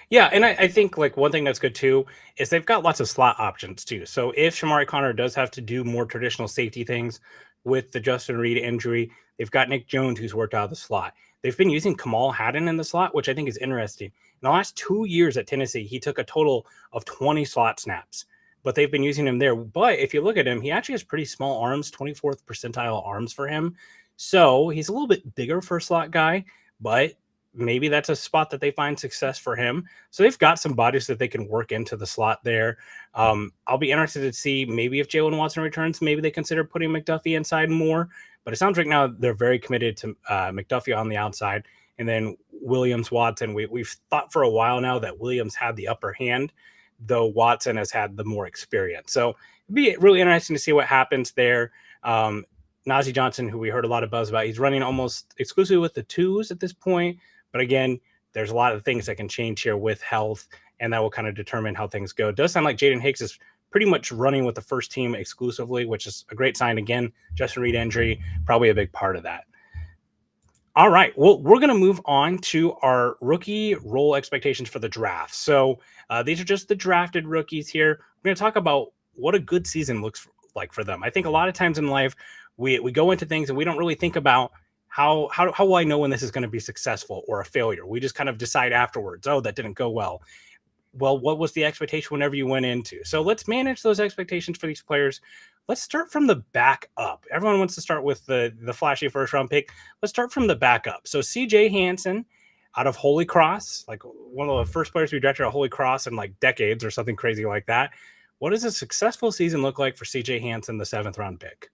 Yeah, and I think like one thing that's good too is they've got lots of slot options too. So if Shamari Connor does have to do more traditional safety things with the Justin Reed injury, they've got Nick Jones who's worked out of the slot. They've been using Kamal Haddon in the slot, which I think is interesting. In the last 2 years at Tennessee, he took a total of 20 slot snaps, but they've been using him there. But if you look at him, he actually has pretty small arms, 24th percentile arms for him. So he's a little bit bigger for a slot guy, but maybe that's a spot that they find success for him. So they've got some bodies that they can work into the slot there. I'll be interested to see maybe if Jalen Watson returns, maybe they consider putting McDuffie inside more. But it sounds right now they're very committed to McDuffie on the outside. And then Williams, Watson, we've thought for a while now that Williams had the upper hand, though Watson has had the more experience. So it'd be really interesting to see what happens there. Nazeeh Johnson, who we heard a lot of buzz about, he's running almost exclusively with the twos at this point. But again, there's a lot of things that can change here with health, and that will kind of determine how things go. It does sound like Jaden Hicks is pretty much running with the first team exclusively, which is a great sign. Again, Justin Reed injury, probably a big part of that. All right, well, we're going to move on to our rookie role expectations for the draft. So these are just the drafted rookies here. We're going to talk about what a good season looks like for them. I think a lot of times in life, we go into things and we don't really think about how will I know when this is going to be successful or a failure? We just kind of decide afterwards, oh, that didn't go well. Well, what was the expectation whenever you went into? So let's manage those expectations for these players. Let's start from the back up. Everyone wants to start with the flashy first round pick. Let's start from the back up. So CJ Hansen out of Holy Cross, like one of the first players to be drafted at Holy Cross in like decades or something crazy like that. What does a successful season look like for CJ Hansen, the 7th round pick?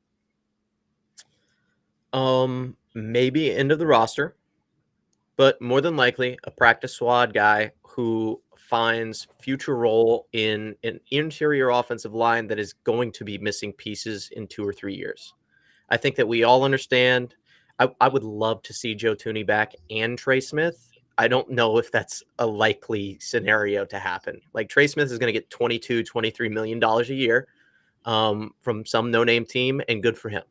Maybe end of the roster, but more than likely a practice squad guy who finds future role in an interior offensive line that is going to be missing pieces in 2 or 3 years. I think that we all understand. I would love to see Joe Thuney back and Trey Smith. I don't know if that's a likely scenario to happen. Like Trey Smith is going to get $22, $23 million a year from some no-name team, and good for him.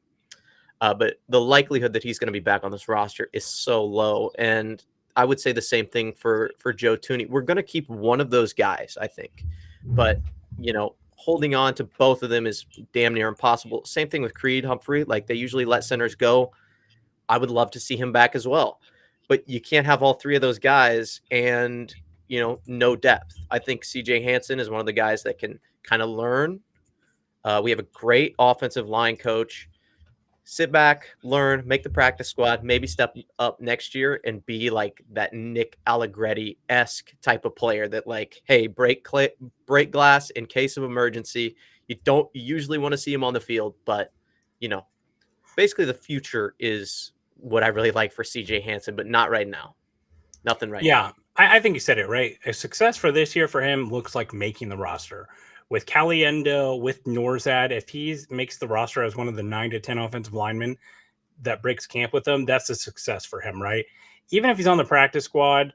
But the likelihood that he's going to be back on this roster is so low. And I would say the same thing for Joe Thuney. We're going to keep one of those guys, I think. But, holding on to both of them is damn near impossible. Same thing with Creed Humphrey. Like, they usually let centers go. I would love to see him back as well. But you can't have all 3 of those guys and, no depth. I think CJ Hansen is one of the guys that can kind of learn We have a great offensive line coach. Sit back, learn, make the practice squad, maybe step up next year and be like that Nick Allegretti-esque type of player that like, hey, break glass in case of emergency. You don't usually want to see him on the field, but basically the future is what I really like for CJ Hansen, but not right now. Nothing right now. Yeah, I think you said it right. A success for this year for him looks like making the roster. With Caliendo, with Norzad, if he makes the roster as one of the 9 to 10 offensive linemen that breaks camp with them, that's a success for him, right? Even if he's on the practice squad,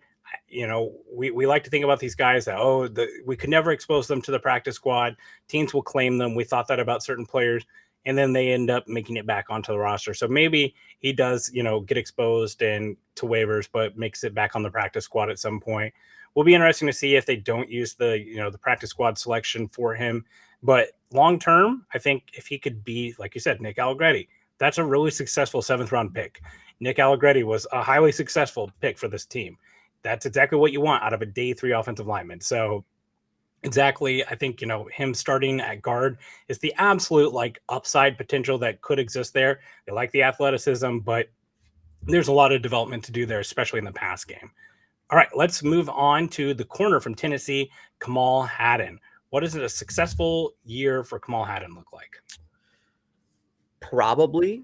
we like to think about these guys that, we could never expose them to the practice squad. Teams will claim them. We thought that about certain players, and then they end up making it back onto the roster. So maybe he does, get exposed and to waivers, but makes it back on the practice squad at some point. Will be interesting to see if they don't use the practice squad selection for him. But long term, I think if he could be, like you said, Nick Allegretti, that's a really successful 7th round pick. Nick Allegretti was a highly successful pick for this team. That's exactly what you want out of a day 3 offensive lineman. So exactly, I think, him starting at guard is the absolute upside potential that could exist there. They like the athleticism, but there's a lot of development to do there, especially in the pass game. All right, let's move on to the corner from Tennessee, Kamal Hadden. What does a successful year for Kamal Hadden look like? Probably,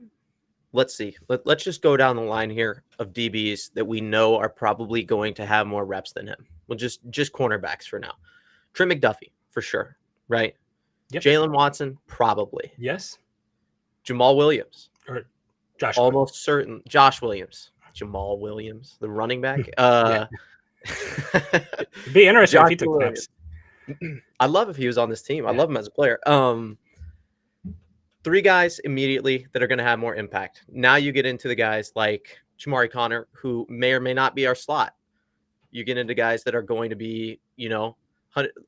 let's see. Let's just go down the line here of DBs that we know are probably going to have more reps than him. Well, just cornerbacks for now. Trent McDuffie, for sure, right? Yep. Jalen Watson, probably. Yes. Jamal Williams. Or Josh. Almost certain. Josh Williams. Jamal Williams, the running back. It'd be interesting if he took Williams. snaps. I love if he was on this team. I love him as a player. 3 guys immediately that are going to have more impact. Now you get into the guys like Jamari Connor, who may or may not be our slot. You get into guys that are going to be,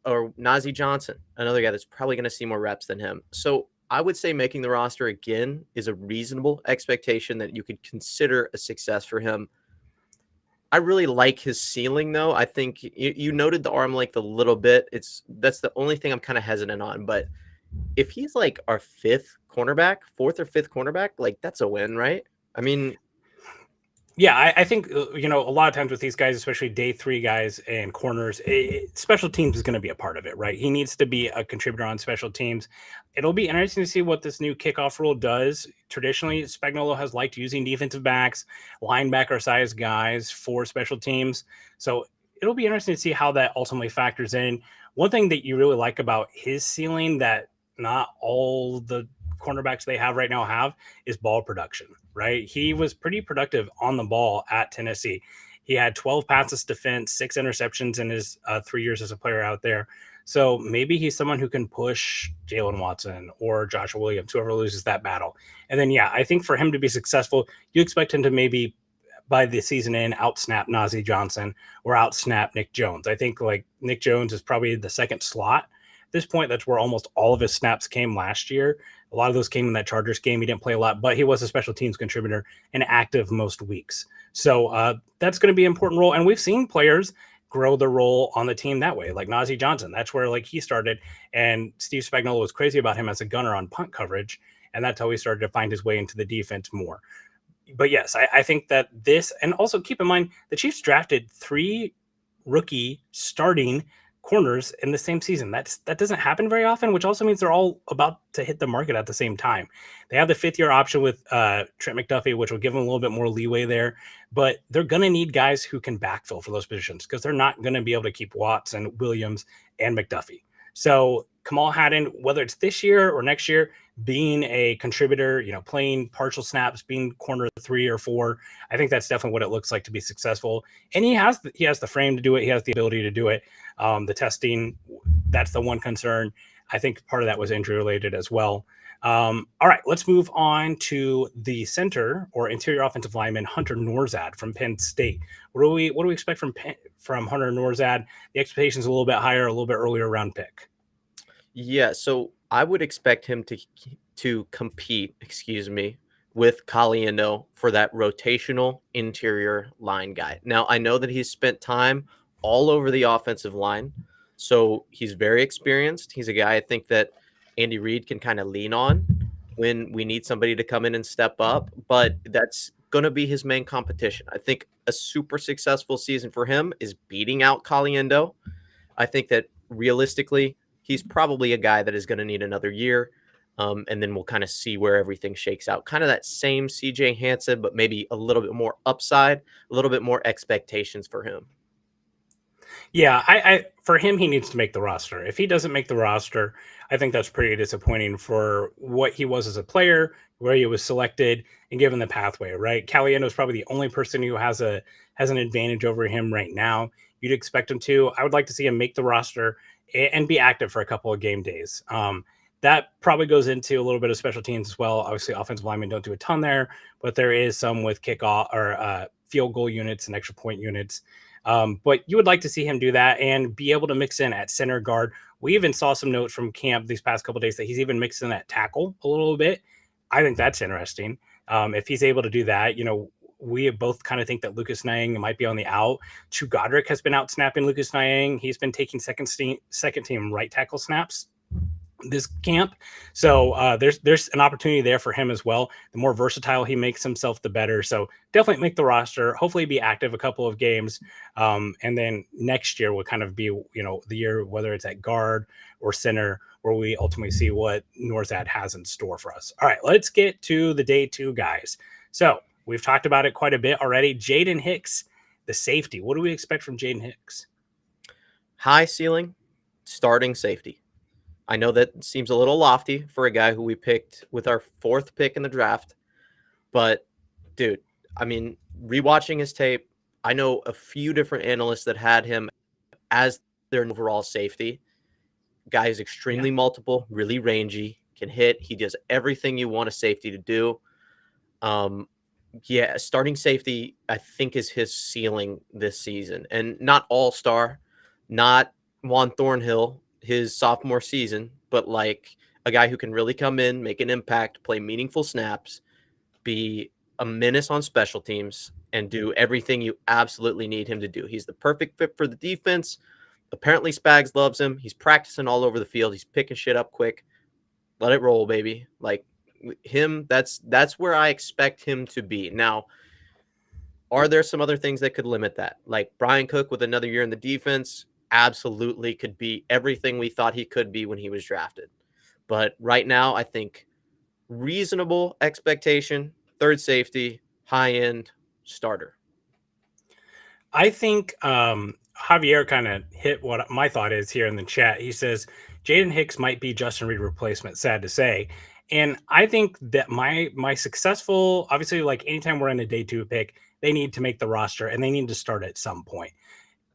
or Najee Johnson, another guy that's probably going to see more reps than him. So I would say making the roster again is a reasonable expectation that you could consider a success for him. I really like his ceiling, though. I think you noted the arm length a little bit. That's the only thing I'm kind of hesitant on. But if he's like our 4th or 5th cornerback, that's a win, right? I mean, yeah, I think, a lot of times with these guys, especially day 3 guys and corners, special teams is going to be a part of it, right? He needs to be a contributor on special teams. It'll be interesting to see what this new kickoff rule does. Traditionally, Spagnuolo has liked using defensive backs, linebacker-sized guys for special teams. So it'll be interesting to see how that ultimately factors in. One thing that you really like about his ceiling that not all the cornerbacks they have right now have is ball production, right? He was pretty productive on the ball at Tennessee. He had 12 passes defense, 6 interceptions in his 3 years as a player out there. So maybe he's someone who can push Jalen Watson or Joshua Williams, whoever loses that battle. And then, I think for him to be successful, you expect him to maybe by the season end out-snap Najee Johnson or out-snap Nick Jones. I think Nick Jones is probably the 2nd slot. At this point, that's where almost all of his snaps came last year. A lot of those came in that Chargers game. He didn't play a lot, but he was a special teams contributor and active most weeks. So that's going to be an important role. And we've seen players grow the role on the team that way, like Najee Johnson. That's where he started. And Steve Spagnuolo was crazy about him as a gunner on punt coverage. And that's how he started to find his way into the defense more. But yes, I think that this, and also keep in mind, the Chiefs drafted 3 rookie starting corners in the same season. That doesn't happen very often, which also means they're all about to hit the market at the same time. They have the 5th-year option with Trent McDuffie, which will give them a little bit more leeway there, but they're going to need guys who can backfill for those positions because they're not going to be able to keep Watts and Williams and McDuffie. So Kamal Hadden, whether it's this year or next year, being a contributor, playing partial snaps, being corner 3 or 4, I think that's definitely what it looks like to be successful. And he has the frame to do it. He has the ability to do it. The testing, that's the one concern. I think part of that was injury related as well. All right, let's move on to the center or interior offensive lineman, Hunter Norzad from Penn State. What do we expect from Hunter Norzad? The expectations a little bit higher, a little bit earlier round pick. Yeah, so I would expect him to compete, with Caliendo for that rotational interior line guy. Now, I know that he's spent time all over the offensive line, so he's very experienced. He's a guy I think that Andy Reid can kind of lean on when we need somebody to come in and step up, but that's going to be his main competition. I think a super successful season for him is beating out Caliendo. I think that realistically, he's probably a guy that is going to need another year. And then we'll kind of see where everything shakes out. Kind of that same CJ Hansen, but maybe a little bit more upside, a little bit more expectations for him. Yeah, I for him, he needs to make the roster. If he doesn't make the roster, I think that's pretty disappointing for what he was as a player, where he was selected, and given the pathway. Right, Caliendo is probably the only person who has an advantage over him right now. You'd expect him to. I would like to see him make the roster and be active for a couple of game days. That probably goes into a little bit of special teams as well. Obviously, offensive linemen don't do a ton there, but there is some with kickoff or field goal units and extra point units. But you would like to see him do that and be able to mix in at center guard. We even saw some notes from camp these past couple of days that he's even mixed in at tackle a little bit. I think that's interesting. If he's able to do that, we both kind of think that Lucas Niang might be on the out. Chu Godric has been out snapping Lucas Niang. He's been taking second team right tackle snaps this camp. So there's an opportunity there for him as well. The more versatile he makes himself, the better. So definitely make the roster, hopefully be active a couple of games. And then next year will kind of be, the year, whether it's at guard or center, where we ultimately see what Norzad has in store for us. All right, let's get to the day 2 guys. So we've talked about it quite a bit already. Jaden Hicks, the safety. What do we expect from Jaden Hicks? High ceiling, starting safety. I know that seems a little lofty for a guy who we picked with our 4th pick in the draft. But, dude, I mean, rewatching his tape, I know a few different analysts that had him as their overall safety. Guy is extremely multiple, really rangy, can hit. He does everything you want a safety to do. Starting safety, I think, is his ceiling this season. And not all-star, not Juan Thornhill, his sophomore season, but like a guy who can really come in, make an impact, play meaningful snaps, be a menace on special teams, and do everything you absolutely need him to do. He's the perfect fit for the defense. Apparently Spags loves him. He's practicing all over the field. He's picking shit up quick. Let it roll, baby. Like him, that's where I expect him to be. Now, are there some other things that could limit that? Like Brian Cook with another year in the defense, absolutely could be everything we thought he could be when he was drafted. But right now, I think reasonable expectation, third safety, high-end starter. I think Javier kind of hit what my thought is here in the chat. He says, Jaden Hicks might be Justin Reed replacement, sad to say. And I think that my successful, obviously, like anytime we're in a day 2 pick, they need to make the roster and they need to start at some point.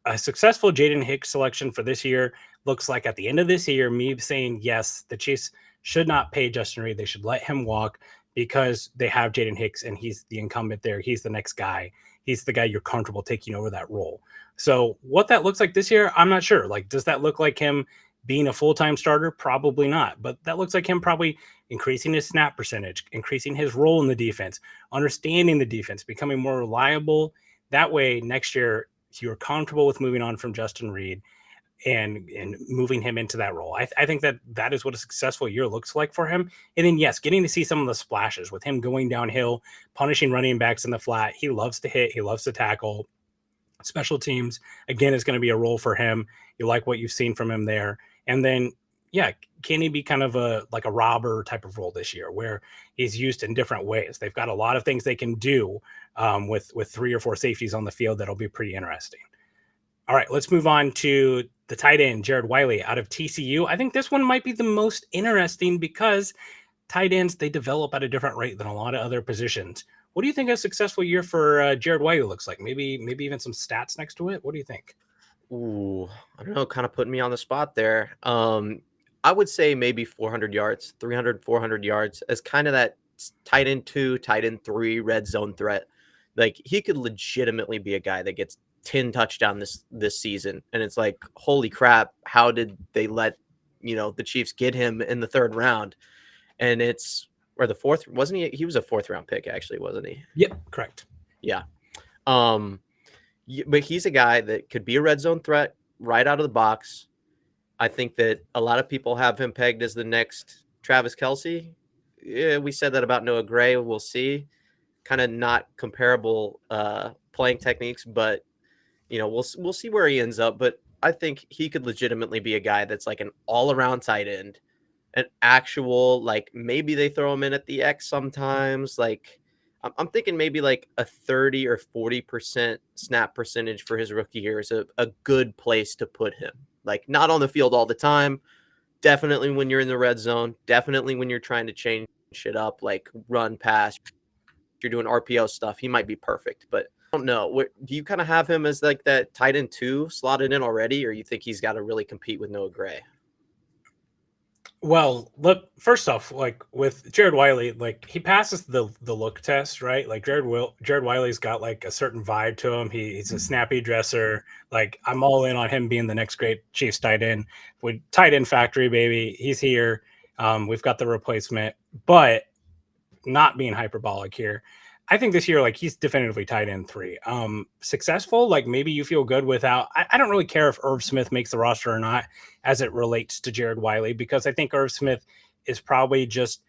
A successful Jaden Hicks selection for this year looks like at the end of this year, me saying, yes, the Chiefs should not pay Justin Reed. They should let him walk because they have Jaden Hicks and he's the incumbent there. He's the next guy. He's the guy you're comfortable taking over that role. So what that looks like this year, I'm not sure. Like, does that look like him being a full-time starter? Probably not. But that looks like him probably increasing his snap percentage, increasing his role in the defense, understanding the defense, becoming more reliable. That way, next year, you're comfortable with moving on from Justin Reed and moving him into that role. I think that is what a successful year looks like for him. And then, yes, getting to see some of the splashes with him going downhill, punishing running backs in the flat. He loves to hit. He loves to tackle. Special teams, again, is going to be a role for him. You like what you've seen from him there. And then, can he be kind of a robber type of role this year where he's used in different ways? They've got a lot of things they can do with 3 or 4 safeties on the field that'll be pretty interesting. All right, let's move on to the tight end, Jared Wiley out of TCU. I think this one might be the most interesting because tight ends, they develop at a different rate than a lot of other positions. What do you think a successful year for Jared Wiley looks like? Maybe even some stats next to it. What do you think? Ooh, I don't know, kind of putting me on the spot there. I would say maybe 400 yards, 300, 400 yards as kind of that tight end 2, tight end 3 red zone threat. Like he could legitimately be a guy that gets 10 touchdowns this season. And it's like, holy crap, how did they let, the Chiefs get him in the 3rd round? And or the 4th, wasn't he? He was a 4th round pick, actually, wasn't he? Yep, correct. Yeah. But he's a guy that could be a red zone threat right out of the box. I think that a lot of people have him pegged as the next Travis Kelce. Yeah, we said that about Noah Gray. We'll see. Kind of not comparable playing techniques, but we'll see where he ends up. But I think he could legitimately be a guy that's like an all-around tight end, an actual, like, maybe they throw him in at the X sometimes. Like, I'm thinking maybe like a 30 or 40% snap percentage for his rookie year is a good place to put him. Like, not on the field all the time. Definitely when you're in the red zone. Definitely when you're trying to change shit up, like run, pass. You're doing RPO stuff. He might be perfect, but I don't know. Do you kind of have him as like that tight end 2 slotted in already, or you think he's got to really compete with Noah Gray? Well, look, first off, like with Jared Wiley, like he passes the look test, right? Like Jared Wiley's got like a certain vibe to him. He's a snappy dresser. Like I'm all in on him being the next great Chiefs tight end. With tight end factory, baby, he's here. We've got the replacement, but not being hyperbolic here. I think this year, like he's definitively tight end 3. Successful, like maybe you feel good without. I don't really care if Irv Smith makes the roster or not as it relates to Jared Wiley, because I think Irv Smith is probably just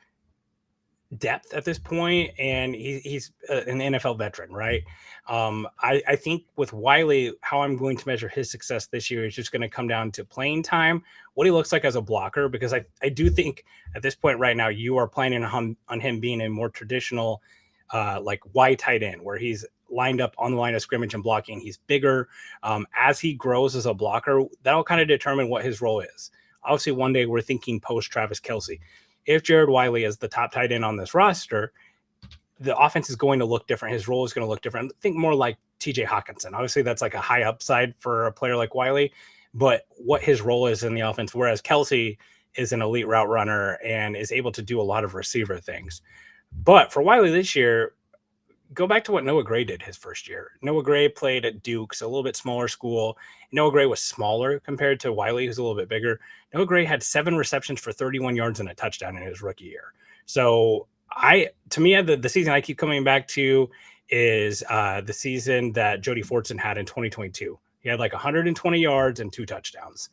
depth at this point, and he's an NFL veteran, right? I think with Wiley, how I'm going to measure his success this year is just going to come down to playing time, what he looks like as a blocker, because I do think at this point right now you are planning on him being a more traditional like wide tight end, where he's lined up on the line of scrimmage and blocking. He's bigger. As he grows as a blocker, that'll kind of determine what his role is. Obviously, one day we're thinking post Travis Kelce. If Jared Wiley is the top tight end on this roster, the offense is going to look different. His role is going to look different. Think more like TJ Hawkinson. Obviously, that's like a high upside for a player like Wiley, but what his role is in the offense, whereas Kelce is an elite route runner and is able to do a lot of receiver things. But for Wiley this year, go back to what Noah Gray did his first year. Noah Gray played at Duke's, a little bit smaller school. Noah Gray was smaller compared to Wiley, who's a little bit bigger. Noah Gray had 7 receptions for 31 yards and a touchdown in his rookie year. So to me, the season I keep coming back to is the season that Jody Fortson had in 2022. He had like 120 yards and 2 touchdowns.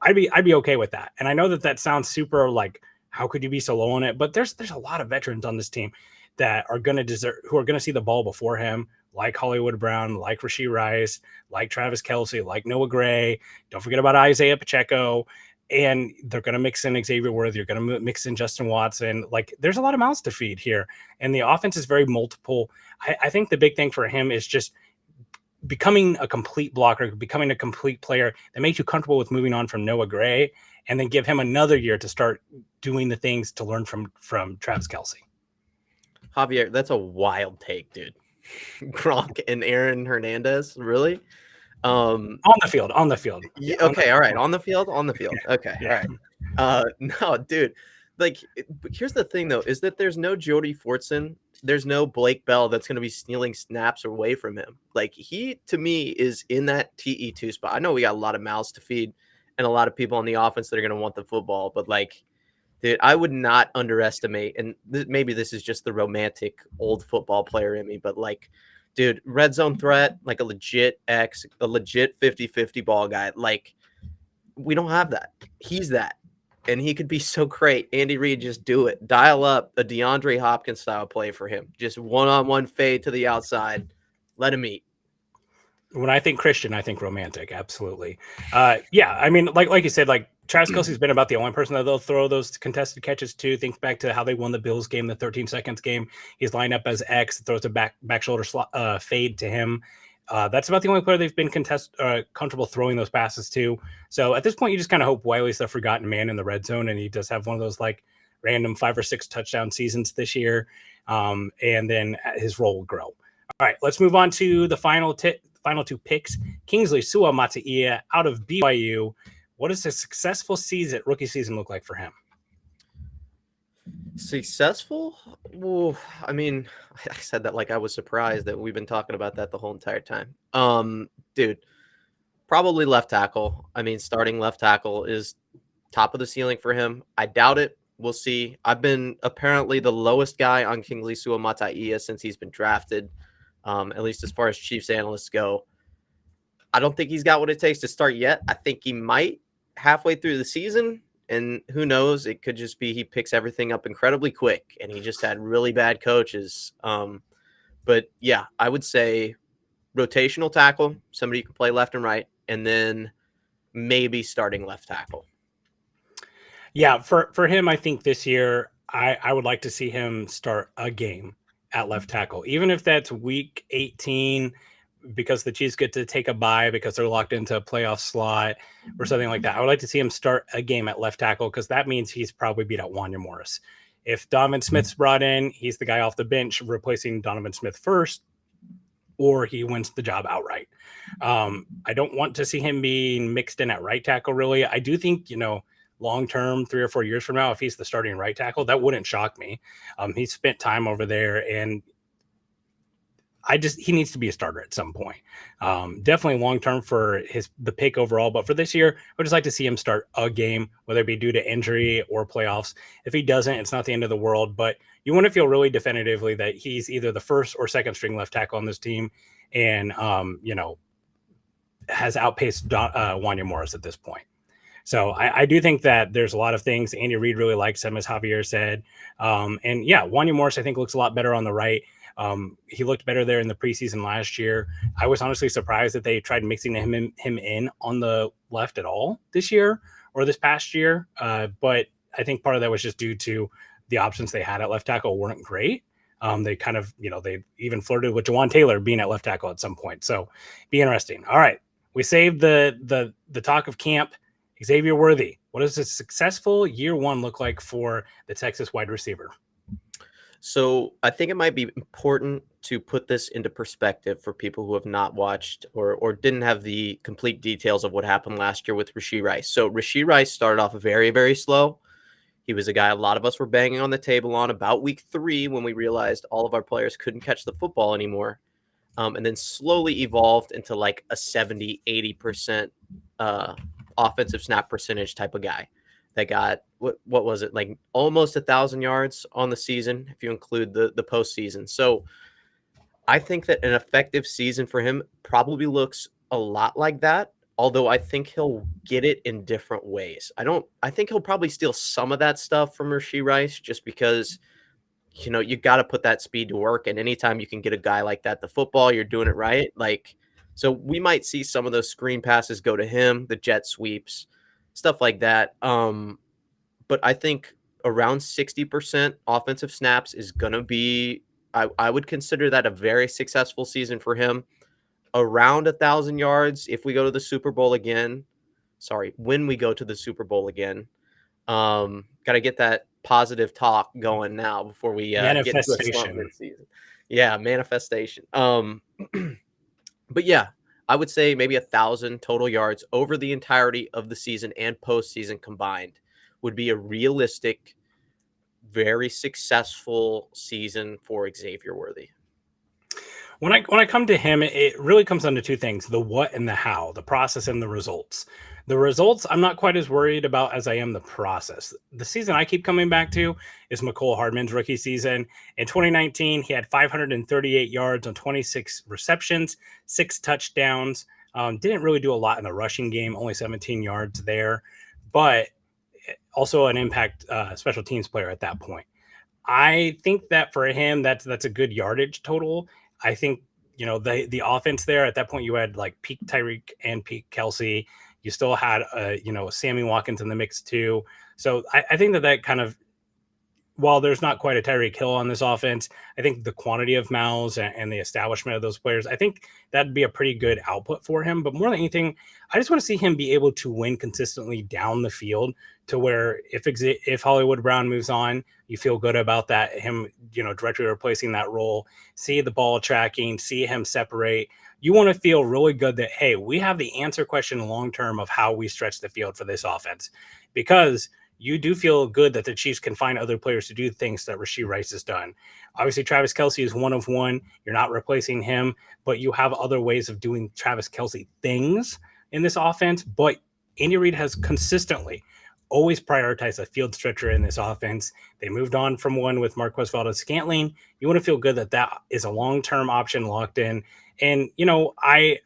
I'd be okay with that. And I know that sounds super like, how could you be so low on it? But there's a lot of veterans on this team that are going to who are going to see the ball before him, like Hollywood Brown, like Rashee Rice, like Travis Kelce, like Noah Gray. Don't forget about Isaiah Pacheco. And they're going to mix in Xavier Worthy. You're going to mix in Justin Watson. Like, there's a lot of mouths to feed here. And the offense is very multiple. I think the big thing for him is just becoming a complete blocker, becoming a complete player that makes you comfortable with moving on from Noah Gray, and then give him another year to start doing the things to learn from Travis Kelce. Javier, that's a wild take, dude. Gronk and Aaron Hernandez, really? On the field. Yeah, okay, all right. On the field. Okay, Yeah. all right. No, dude. Like, here's the thing, though, is that there's no Jody Fortson. There's no Blake Bell that's going to be stealing snaps away from him. Like, he, to me, is in that TE2 spot. I know we got a lot of mouths to feed and a lot of people on the offense that are going to want the football, but, like, dude, I would not underestimate, and maybe this is just the romantic old football player in me, but, like, dude, red zone threat, like a legit 50-50 ball guy. Like, we don't have that. He's that. And he could be so great. Andy Reid, just do it. Dial up a DeAndre Hopkins style play for him. Just one-on-one fade to the outside. Let him eat. When I think Christian, I think romantic. Absolutely. Yeah. I mean, like you said, like Travis Kelce's been about the only person that they'll throw those contested catches to. Think back to how they won the Bills game, the 13 seconds game. He's lined up as X, throws a back shoulder fade to him. That's about the only player they've been comfortable throwing those passes to. So at this point, you just kind of hope Wiley's the forgotten man in the red zone, and he does have one of those like random 5 or 6 touchdown seasons this year, and then his role will grow. All right, let's move on to the final 2 picks. Kingsley Suamataia out of BYU. What does a successful rookie season look like for him? Successful? Ooh, I mean, I said that like I was surprised that we've been talking about that the whole entire time. Dude, probably left tackle. I mean, starting left tackle is top of the ceiling for him. I doubt it. We'll see. I've been apparently the lowest guy on Kingsley Suamataia since he's been drafted, at least as far as Chiefs analysts go. I don't think he's got what it takes to start yet. I think he might. halfway through the season, and who knows, it could just be he picks everything up incredibly quick, and he just had really bad coaches. But yeah, I would say rotational tackle, somebody who can play left and right, and then maybe starting left tackle. Yeah, for him, I think this year I would like to see him start a game at left tackle, even if that's week 18, because the Chiefs get to take a bye because they're locked into a playoff slot or something like that. I would like to see him start a game at left tackle because that means he's probably beat out Wanya Morris. If Donovan Smith's brought in, he's the guy off the bench replacing Donovan Smith first, or he wins the job outright. I don't want to see him being mixed in at right tackle, really. I do think, long term, 3 or 4 years from now, if he's the starting right tackle, that wouldn't shock me. He spent time over there, and he needs to be a starter at some point. Definitely long term for the pick overall, but for this year, I would just like to see him start a game, whether it be due to injury or playoffs. If he doesn't, it's not the end of the world, but you want to feel really definitively that he's either the first or second string left tackle on this team, and has outpaced Wanya Morris at this point. So I do think that there's a lot of things. Andy Reid really likes him, as Javier said. And yeah, Wanya Morris, I think, looks a lot better on the right. He looked better there in the preseason last year. I was honestly surprised that they tried mixing him in on the left at all this year or this past year. But I think part of that was just due to the options they had at left tackle weren't great. They kind of, they even flirted with Jawan Taylor being at left tackle at some point. So be interesting. All right. We saved the talk of camp. Xavier Worthy, what does a successful year one look like for the Texas wide receiver? So I think it might be important to put this into perspective for people who have not watched or didn't have the complete details of what happened last year with Rashee Rice. So Rashee Rice started off very, very slow. He was a guy a lot of us were banging on the table on about week 3 when we realized all of our players couldn't catch the football anymore. And then slowly evolved into like a 70, 80% offensive snap percentage type of guy that got what was it, like almost 1,000 yards on the season if you include the postseason. So I think that an effective season for him probably looks a lot like that, although I think he'll get it in different ways. I think he'll probably steal some of that stuff from Rashee Rice just because you got to put that speed to work, and anytime you can get a guy like that the football, you're doing it right. So we might see some of those screen passes go to him, the jet sweeps, stuff like that. But I think around 60% offensive snaps is going to be, I would consider that a very successful season for him. Around 1,000 yards if we go to the Super Bowl again. Sorry, when we go to the Super Bowl again. Got to get that positive talk going now before we get to a slump mid-season. Yeah, manifestation. But yeah, I would say maybe 1,000 total yards over the entirety of the season and postseason combined would be a realistic, very successful season for Xavier Worthy. When I come to him, it really comes down to two things: the what and the how, the process and the results. The results, I'm not quite as worried about as I am the process. The season I keep coming back to is McCole Hardman's rookie season. In 2019, he had 538 yards on 26 receptions, 6 touchdowns. Didn't really do a lot in the rushing game, only 17 yards there, but also an impact special teams player at that point. I think that for him, that's a good yardage total. I think, the offense there at that point, you had like peak Tyreek and peak Kelsey. You still had, Sammy Watkins in the mix too. So I think that kind of, while there's not quite a Tyreek Hill on this offense, I think the quantity of mouths and the establishment of those players, I think that'd be a pretty good output for him. But more than anything, I just want to see him be able to win consistently down the field to where if Hollywood Brown moves on, you feel good about that, him, directly replacing that role, see the ball tracking, see him separate. You want to feel really good that, hey, we have the answer question long-term of how we stretch the field for this offense, because you do feel good that the Chiefs can find other players to do things that Rashee Rice has done. Obviously, Travis Kelce is one of one. You're not replacing him, but you have other ways of doing Travis Kelce things in this offense. But Andy Reid has consistently always prioritized a field stretcher in this offense. They moved on from one with Marquez Valdez-Scantling. You want to feel good that that is a long-term option locked in. And, you know, I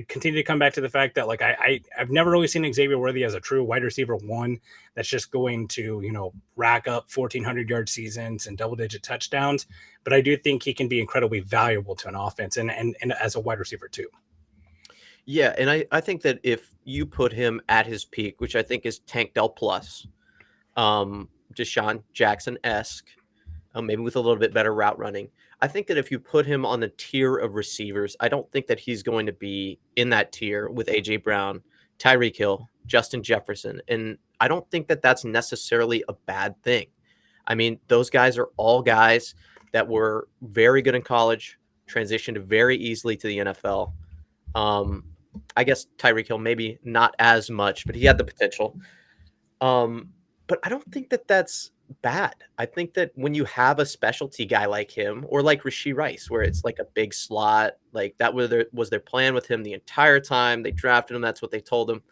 continue to come back to the fact that, like, I've never really seen Xavier Worthy as a true wide receiver one that's just going to, you know, rack up 1,400-yard seasons and double-digit touchdowns. But I do think he can be incredibly valuable to an offense and as a wide receiver too. Yeah, and I think that if you put him at his peak, which I think is Tank Dell plus, Deshaun Jackson-esque, maybe with a little bit better route running, I think that if you put him on the tier of receivers, I don't think that he's going to be in that tier with A.J. Brown, Tyreek Hill, Justin Jefferson. And I don't think that that's necessarily a bad thing. I mean, those guys are all guys that were very good in college, transitioned very easily to the NFL. I guess Tyreek Hill maybe not as much, but he had the potential. But I don't think that that's bad. I think that when you have a specialty guy like him, or like Rashee Rice, where it's like a big slot, like that was their plan with him the entire time. They drafted him. That's what they told him.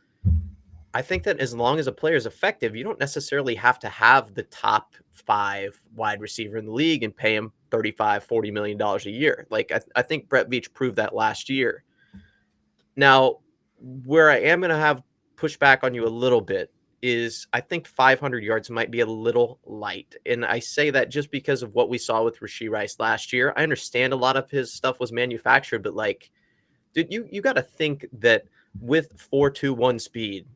I think that as long as a player is effective, you don't necessarily have to have the top 5 wide receiver in the league and pay him $35-40 million a year. Like I think Brett Veach proved that last year. Now, where I am going to have pushback on you a little bit is I think 500 yards might be a little light. And I say that just because of what we saw with Rashee Rice last year. I understand a lot of his stuff was manufactured, but like, dude, you got to think that with 4.21 speed,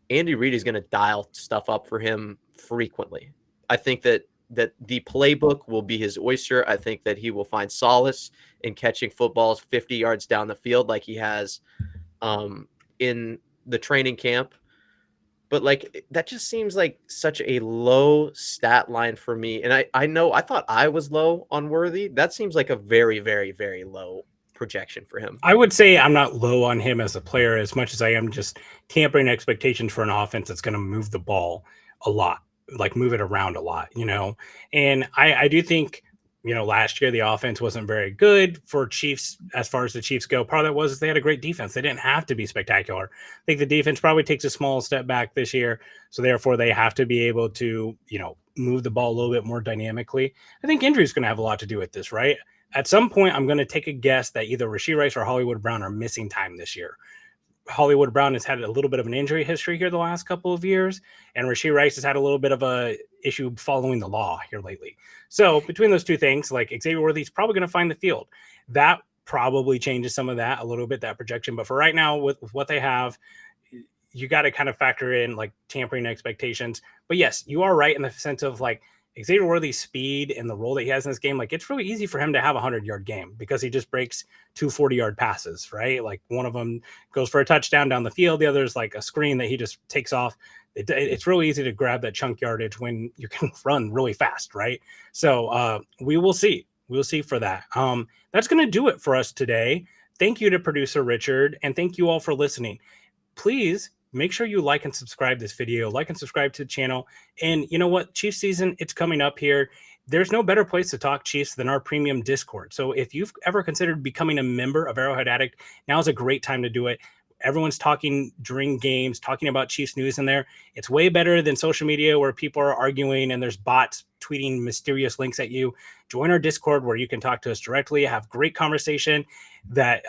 Andy Reid is going to dial stuff up for him frequently. I think that the playbook will be his oyster. I think that he will find solace in catching footballs 50 yards down the field like he has in the training camp. But like that just seems like such a low stat line for me. And I know I thought I was low on Worthy. That seems like a very, very, very low projection for him. I would say I'm not low on him as a player as much as I am just tampering expectations for an offense that's going to move the ball a lot, like move it around a lot, you know? And I do think, you know, last year the offense wasn't very good for Chiefs as far as the Chiefs go. Part of that was they had a great defense. They didn't have to be spectacular. I think the defense probably takes a small step back this year. So therefore they have to be able to, you know, move the ball a little bit more dynamically. I think injury is going to have a lot to do with this, right? At some point, I'm going to take a guess that either Rashee Rice or Hollywood Brown are missing time this year. Hollywood Brown has had a little bit of an injury history here the last couple of years, and Rashee Rice has had a little bit of a issue following the law here lately. So between those two things, like Xavier Worthy is probably going to find the field. That probably changes some of that a little bit, that projection. But for right now, with what they have, you got to kind of factor in like tampering expectations. But yes, you are right in the sense of like Xavier Worthy's speed and the role that he has in this game. Like it's really easy for him to have a 100-yard game because he just breaks 2 40-yard passes, right? Like one of them goes for a touchdown down the field. The other is like a screen that he just takes off. It's really easy to grab that chunk yardage when you can run really fast, right? So we will see. We'll see for that. That's going to do it for us today. Thank you to producer Richard, and thank you all for listening. Please make sure you like and subscribe this video, like and subscribe to the channel. And you know what? Chiefs season, it's coming up here. There's no better place to talk Chiefs than our premium Discord. So if you've ever considered becoming a member of Arrowhead Addict, now is a great time to do it. Everyone's talking during games, talking about Chiefs news in there. It's way better than social media where people are arguing and there's bots tweeting mysterious links at you. Join our Discord where you can talk to us directly, have great conversation that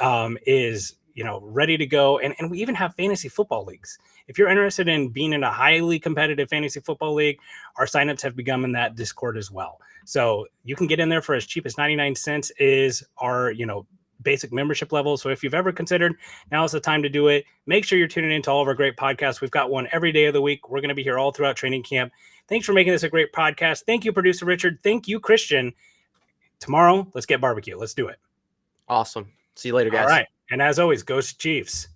is, you know, ready to go. And we even have fantasy football leagues. If you're interested in being in a highly competitive fantasy football league, our signups have begun in that Discord as well. So you can get in there for as cheap as 99 cents is our, you know, basic membership level. So if you've ever considered, now is the time to do it. Make sure you're tuning into all of our great podcasts. We've got one every day of the week. We're going to be here all throughout training camp. Thanks for making this a great podcast. Thank you, producer Richard. Thank you, Christian. Tomorrow, let's get barbecue. Let's do it. Awesome. See you later, guys. All right. And as always, go Chiefs.